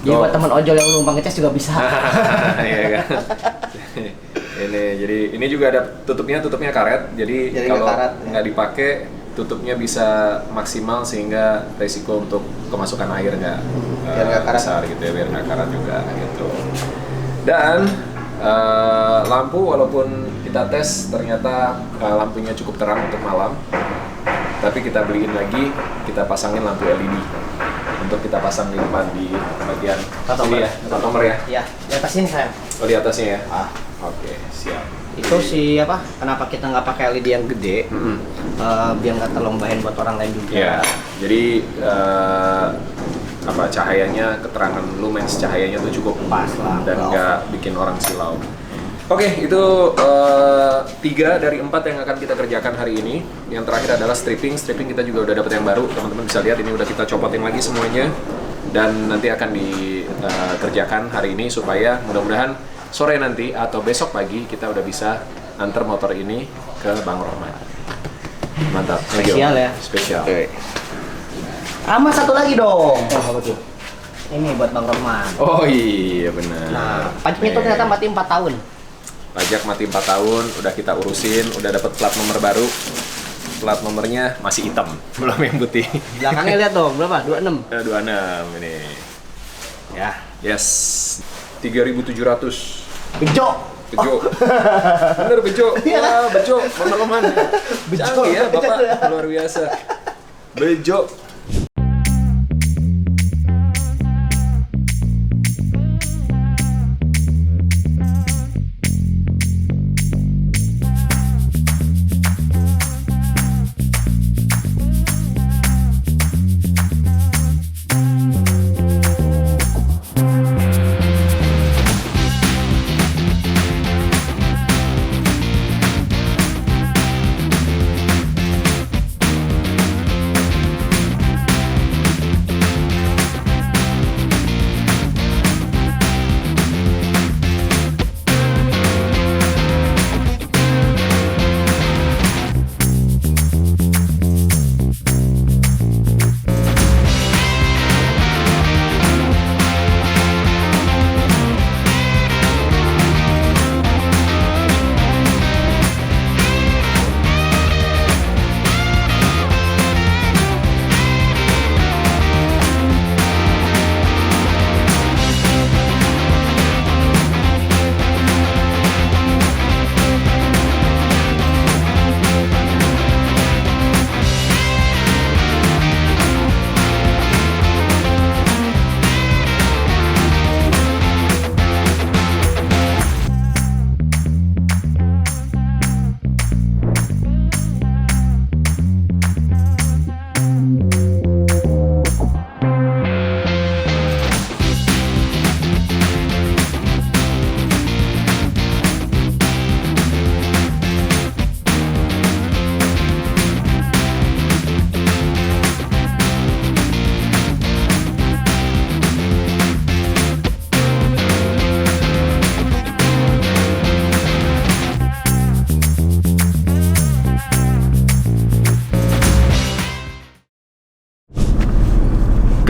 Jadi buat teman ojol yang numpang ngecas juga bisa. Iya kan. Jadi ini juga ada tutupnya karet. Jadi kalau nggak dipakai tutupnya bisa maksimal sehingga resiko untuk kemasukan air nggak besar gitu ya, biar nggak karat juga gitu. Dan lampu walaupun kita tes ternyata lampunya cukup terang untuk malam, tapi kita beliin lagi, kita pasangin lampu LED untuk kita pasang di depan di bagian sini ya, nomor ya. Ya, di atas ini sayang. Oh di atasnya ya. Oke, siap. Itu si apa? Kenapa kita nggak pakai LED yang gede? Biar nggak terlombahin buat orang lain juga. Ya, jadi cahayanya, keterangan lumens cahayanya tuh cukup Pas lah, dan nggak bikin orang silau. Oke, itu 3 dari 4 yang akan kita kerjakan hari ini. Yang terakhir adalah stripping. Stripping kita juga udah dapat yang baru. Teman-teman bisa lihat ini udah kita copotin lagi semuanya. Dan nanti akan dikerjakan hari ini supaya mudah-mudahan sore nanti atau besok pagi kita udah bisa antar motor ini ke Bang Rohman. Mantap. Spesial ya. Spesial. Sama satu lagi dong. Apa tuh? Ini buat Bang Rohman. Oh iya benar. Nah, pajaknya tuh ternyata mati 4 tahun. Pajak mati 4 tahun, udah kita urusin, udah dapat plat nomor baru. Plat nomornya masih hitam, belum yang putih. Belakangnya lihat dong, berapa? 26. 26 ini. Ya. Yes. 3.700. Bejo. Bener bejo. Wah, bejo. Roman. Canggih ya, Bapak. Luar biasa. Bejo.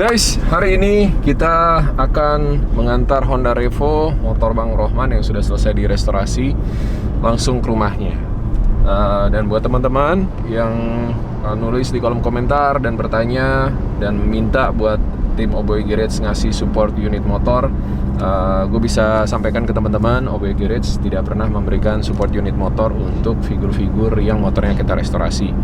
Guys, hari ini kita akan mengantar Honda Revo motor Bang Rohman yang sudah selesai direstorasi langsung ke rumahnya. Dan buat teman-teman yang nulis di kolom komentar dan bertanya dan minta buat tim Oboy Garage ngasih support unit motor, gue bisa sampaikan ke teman-teman, Oboy Garage tidak pernah memberikan support unit motor untuk figur-figur yang motornya kita restorasi.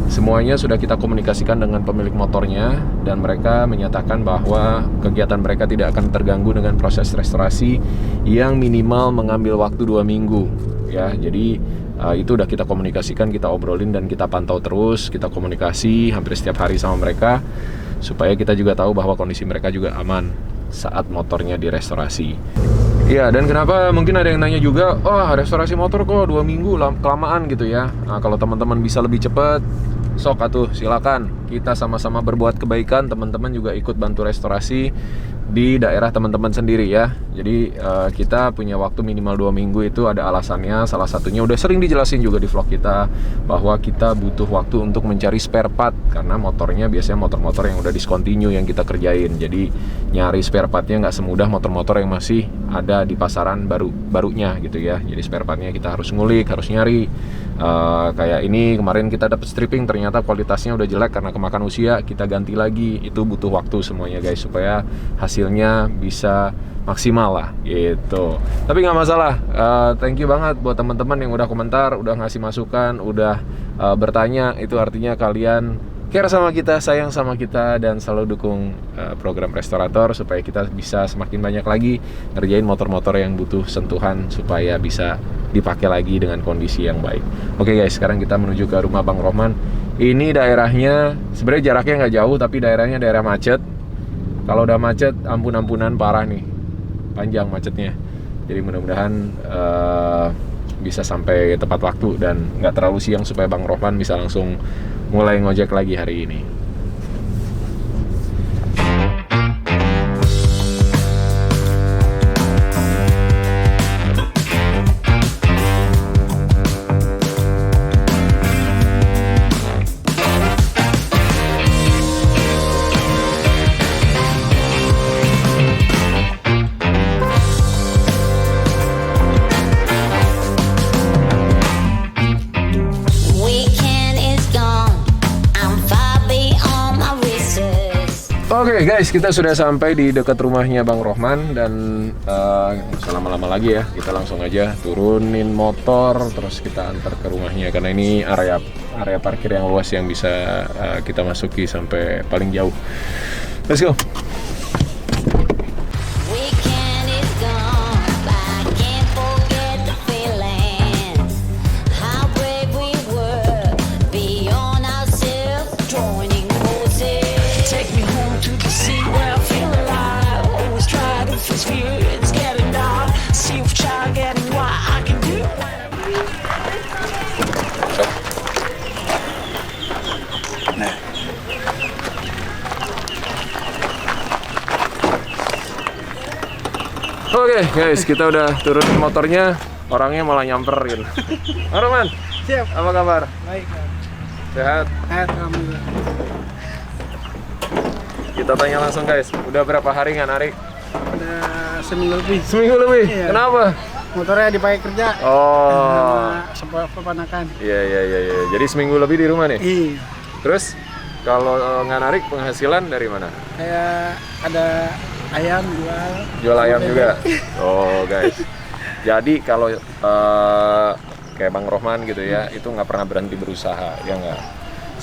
Semuanya sudah kita komunikasikan dengan pemilik motornya dan mereka menyatakan bahwa kegiatan mereka tidak akan terganggu dengan proses restorasi yang minimal mengambil waktu 2 minggu ya. Jadi itu udah kita komunikasikan, kita obrolin dan kita pantau terus, kita komunikasi hampir setiap hari sama mereka supaya kita juga tahu bahwa kondisi mereka juga aman saat motornya direstorasi. Ya, dan kenapa mungkin ada yang nanya juga, oh restorasi motor kok 2 minggu kelamaan gitu ya. Nah, kalau teman-teman bisa lebih cepat, sok atuh silakan. Kita sama-sama berbuat kebaikan, teman-teman juga ikut bantu restorasi di daerah teman-teman sendiri ya. Jadi kita punya waktu minimal 2 minggu, itu ada alasannya. Salah satunya udah sering dijelasin juga di vlog kita, bahwa kita butuh waktu untuk mencari spare part karena motornya biasanya motor-motor yang udah discontinue yang kita kerjain. Jadi nyari spare partnya nggak semudah motor-motor yang masih ada di pasaran barunya gitu ya. Jadi spare partnya kita harus ngulik, harus nyari. Kayak ini kemarin kita dapat stripping, ternyata kualitasnya udah jelek karena kemakan usia, kita ganti lagi. Itu butuh waktu semuanya guys, supaya hasilnya bisa maksimal lah gitu. Tapi nggak masalah. Thank you banget buat teman-teman yang udah komentar, udah ngasih masukan, udah bertanya. Itu artinya kalian care sama kita, sayang sama kita, dan selalu dukung program restorator supaya kita bisa semakin banyak lagi ngerjain motor-motor yang butuh sentuhan supaya bisa dipakai lagi dengan kondisi yang baik. Oke guys, sekarang kita menuju ke rumah Bang Rohman. Ini daerahnya sebenarnya jaraknya nggak jauh, tapi daerahnya daerah macet. Kalau udah macet, ampun-ampunan parah nih, panjang macetnya. Jadi mudah-mudahan bisa sampai tepat waktu dan nggak terlalu siang supaya Bang Rohman bisa langsung mulai ngojek lagi hari ini. Oke guys, kita sudah sampai di dekat rumahnya Bang Rohman dan nggak usah lama-lama lagi ya, kita langsung aja turunin motor terus kita antar ke rumahnya karena ini area parkir yang luas yang bisa kita masuki sampai paling jauh. Let's go. Oke guys, kita udah turunin motornya, orangnya malah nyamperin. Bang Rohman, Siap. apa kabar? Baik. Sehat? Alhamdulillah. Kita tanya langsung guys, udah berapa hari nggak narik? Udah seminggu lebih. Seminggu lebih? Iya. Kenapa? Motornya dipakai kerja. Oh. Sama pepanakan. Iya. Jadi seminggu lebih di rumah nih? Iya. Terus kalau nggak narik penghasilan dari mana? Kayak ada ayam Jual ayam juga? Oh guys, jadi kalau kayak Bang Rohman gitu ya, itu nggak pernah berhenti berusaha, ya nggak?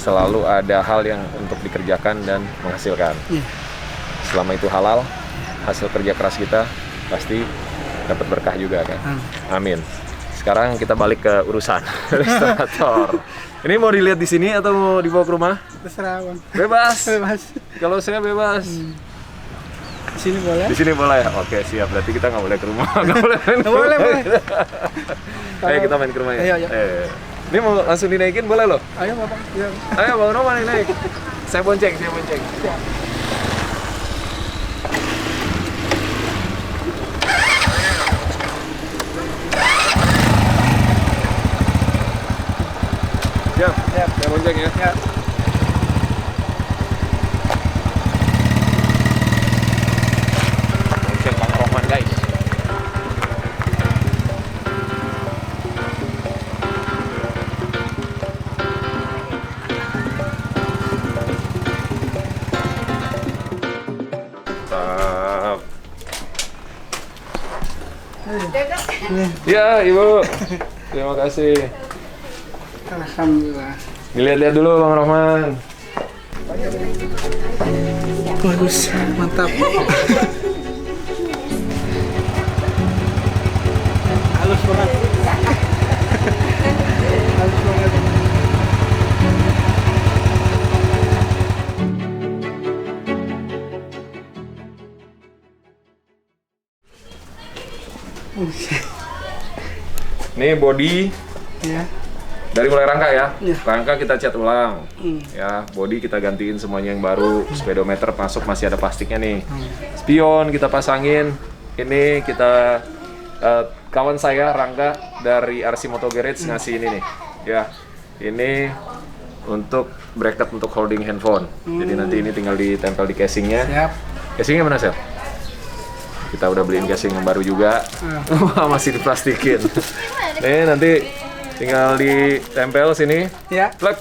Selalu ada hal yang untuk dikerjakan dan menghasilkan. Selama itu halal, hasil kerja keras kita pasti dapat berkah juga kan? Amin. Sekarang kita balik ke urusan restorator. Ini mau dilihat di sini atau mau dibawa ke rumah? Terserah Bang. Bebas. Bebas. Kalau saya bebas. Di sini boleh? Di sini boleh. Oke, siap. Berarti kita nggak boleh ke rumah. Nggak boleh main ke rumah. Boleh. Ayo kita main ke rumah ya. Ayo. Ini mau langsung dinaikin boleh loh. Ayo Bapak. Iya. Ayo Bang Rohman naik. Saya bonceng. Siap. Saya bonceng ya. Ya. Ya, Ibu. Terima kasih. Alhamdulillah. Dilihat-lihat dulu Bang Rohman. Bagus, mantap. Halus banget. Halus banget. Nih body Ya. dari mulai rangka ya. Iya. Rangka kita cat ulang. Ya, body kita gantiin semuanya yang baru. Speedometer masuk masih ada plastiknya nih. Spion kita pasangin. Ini kita kawan saya Rangga dari RC Moto Garage ngasih ini nih. Ya. Ini untuk bracket untuk holding handphone. Jadi nanti ini tinggal ditempel di casingnya. Siap. Casingnya mana, Sel? Kita udah beliin casing yang baru juga. Wah, masih diplastikin. Nih nanti tinggal ditempel sini. Ya. Plug.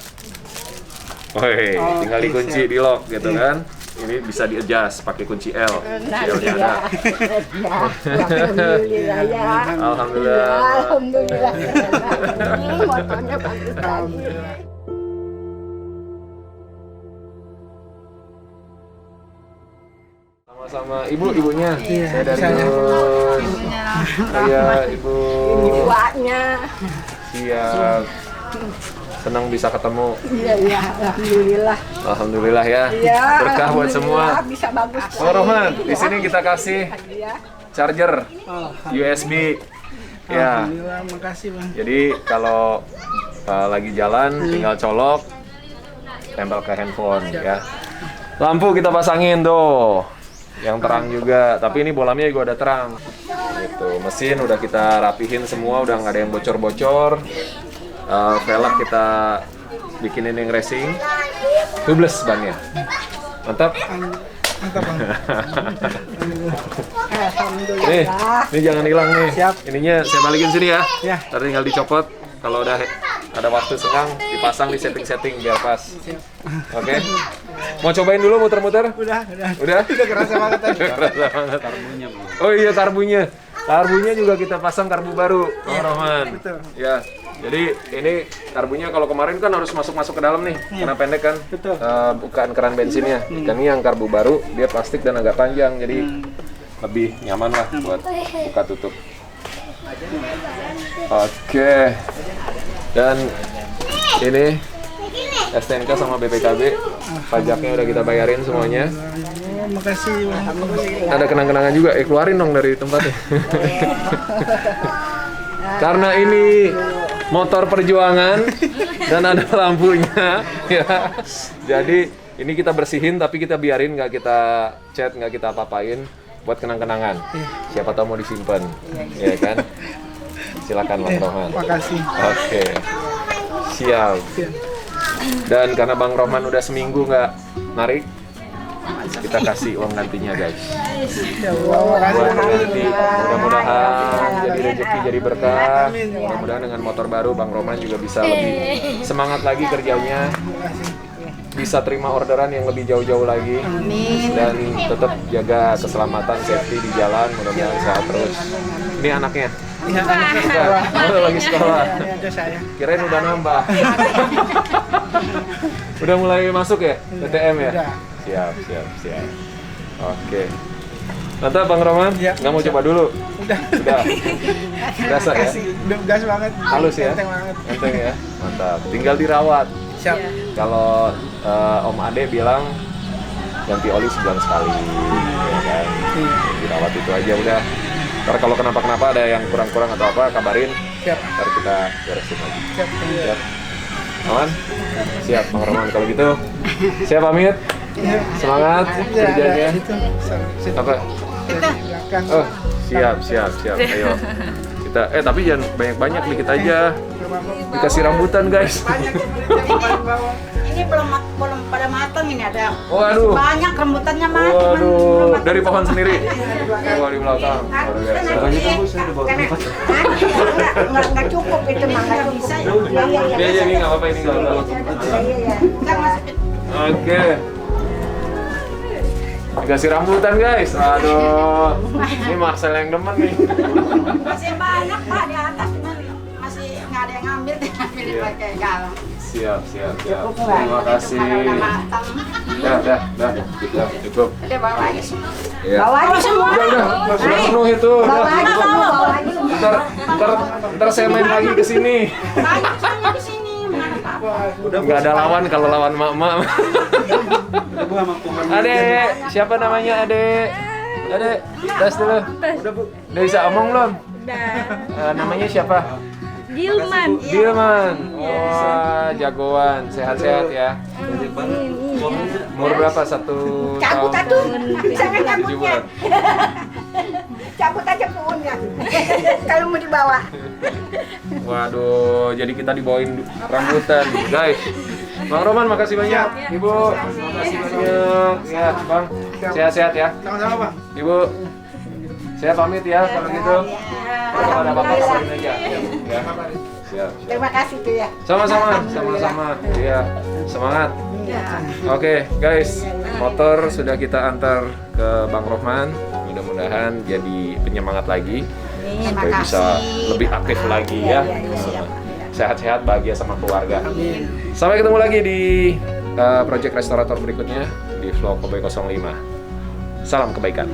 Woi, tinggal dikunci, di lock gitu kan. Ini bisa di-adjust pakai kunci L. Kunci L-nya ada. Alhamdulillah ya. Alhamdulillah. Alhamdulillah. Motornya bagus lagi. Sama-sama ibunya. Iya, Saya dari saya. Gus. Iya, Ibu. Buahnya. Siap. Senang bisa ketemu. Iya, iya. Alhamdulillah. Alhamdulillah ya. Iya. Berkah buat semua. Alhamdulillah, bisa bagus. Bang Rohman, di sini kita kasih Iya. charger USB. Ya. Alhamdulillah, makasih Bang. Jadi kalau lagi jalan tinggal colok, tempel ke handphone ya. Lampu kita pasangin tuh, yang terang juga. Tapi ini bolamnya juga udah terang. Gitu. Mesin udah kita rapihin semua, udah nggak ada yang bocor-bocor. Velg kita bikinin yang racing. Tubeless bannya. Mantap. Mantap Bang. Nih, ini jangan hilang nih. Siap. Ininya saya balikin sini ya. Ya. Tadi tinggal dicopot. Kalau udah ada waktu senggang, dipasang di setting-setting biar pas. Oke. Mau cobain dulu muter-muter? Udah. Udah? Udah kerasa banget tadi. Kerasa banget. Karbunya. Oh iya, karbunya. Karbunya juga kita pasang karbu baru, Bang Rohman. betul. Ya. Jadi ini karbunya kalau kemarin kan harus masuk ke dalam nih, karena pendek kan. Betul. Bukan keran bensinnya. Kan ini yang karbu baru, dia plastik dan agak panjang, jadi lebih nyaman lah buat buka tutup. Oke. Dan ini STNK sama BPKB, pajaknya udah kita bayarin semuanya. Oh, makasih Bang. Ada kenang-kenangan juga, keluarin dong dari tempatnya. Karena ini motor perjuangan dan ada lampunya, ya. Jadi ini kita bersihin tapi kita biarin, nggak kita cat, nggak kita apa-apain buat kenang-kenangan. Siapa tahu mau disimpan, ya kan? Silakan Bang Rohman. Makasih. Oke, siap. Dan karena Bang Rohman udah seminggu nggak narik, kita kasih uang gantinya guys. Ya Allah, makasih. Buat ganti, mudah-mudahan jadi rezeki, jadi berkah. Mudah-mudahan dengan motor baru Bang Rohman juga bisa lebih semangat lagi kerjanya, bisa terima orderan yang lebih jauh-jauh lagi, dan tetap jaga keselamatan, safety di jalan. Mudah-mudahan sehat terus. Ini anaknya. Iya, Bukan? Oh, lagi sekolah. Ini ada saya. Kirain udah nambah. Udah mulai masuk ya PTM ya? Udah. Siap. Oke. Mantap Bang Rohman? Ya. Nggak mau coba dulu? Udah. Sudah. Berasa ya? Makasih. Udah gas banget. Halus ya? Enteng banget. Enteng ya? Mantap. Tinggal dirawat. Siap. Kalau Om Ade bilang ganti oli sebulan sekali, ya kan? Dirawat itu aja udah. Ntar kalau kenapa-kenapa ada yang kurang-kurang atau apa, kabarin. Siap. Ntar kita beresin lagi. Siap. Siap. Aman? Siap, Bang Rohman. Kalau gitu, saya pamit. Semangat kerjanya. Situ. Apa? Belakang. Oh, siap. Ayo. Kita, tapi jangan banyak-banyak, dikit aja. Dikasih rambutan, guys. Ini belum pada matang, ini ada. Waduh. Banyak rambutannya mah. Waduh, dari pohon sendiri. Wah, di belakang. Luar biasa. Nggak cukup itu mah, nggak bisa. Iya, ini nggak apa-apa, ini nggak apa-apa. Oke. Dikasih rambutan guys. Aduh. Ini Marcel yang demen nih. Masih banyak Pak di atas, cuman masih nggak ada yang ngambil, diambil Iya. pakai galon. Siap. Cukup nggak? Terima Itu kasih. kalau udah matang. Dah, cukup. Udah bawa aja semua. Iya. Bawa aja semua. Udah, sudah penuh itu. Bawa Udah. aja semua, bawa aja semua. Ntar saya main lagi ke sini. Banyak soalnya di sini, mana apa-apa. Nggak ada lawan kalau lawan mak-mak. Adek, siapa namanya Adek? Adek, tes dulu. Udah bisa omong belum? Namanya siapa? Gilman. Dilman. Wah, jagoan. Sehat-sehat ya. Umur berapa? 1 Cabut tahun? atuh, jangan 7 cabutnya. bulan. Cabut aja puunnya. Kalau mau dibawa. Waduh, jadi kita dibawain rambutan, guys. Bang Roman, makasih banyak. Ibu, makasih banyak. Ya, Bang. Sehat-sehat ya. Sama-sama, Bang. Ibu, saya pamit ya kalau gitu. Kalau ada apa-apa kabarin aja. Ya. Siap. Terima kasih tuh ya. Sama-sama. Iya, semangat. Oke, guys. Motor sudah kita antar ke Bang Rohman. Mudah-mudahan jadi penyemangat lagi supaya bisa lebih aktif lagi ya. Sehat-sehat, bahagia sama keluarga. Sampai ketemu lagi di project restorator berikutnya di vlog Koboi 05. Salam kebaikan.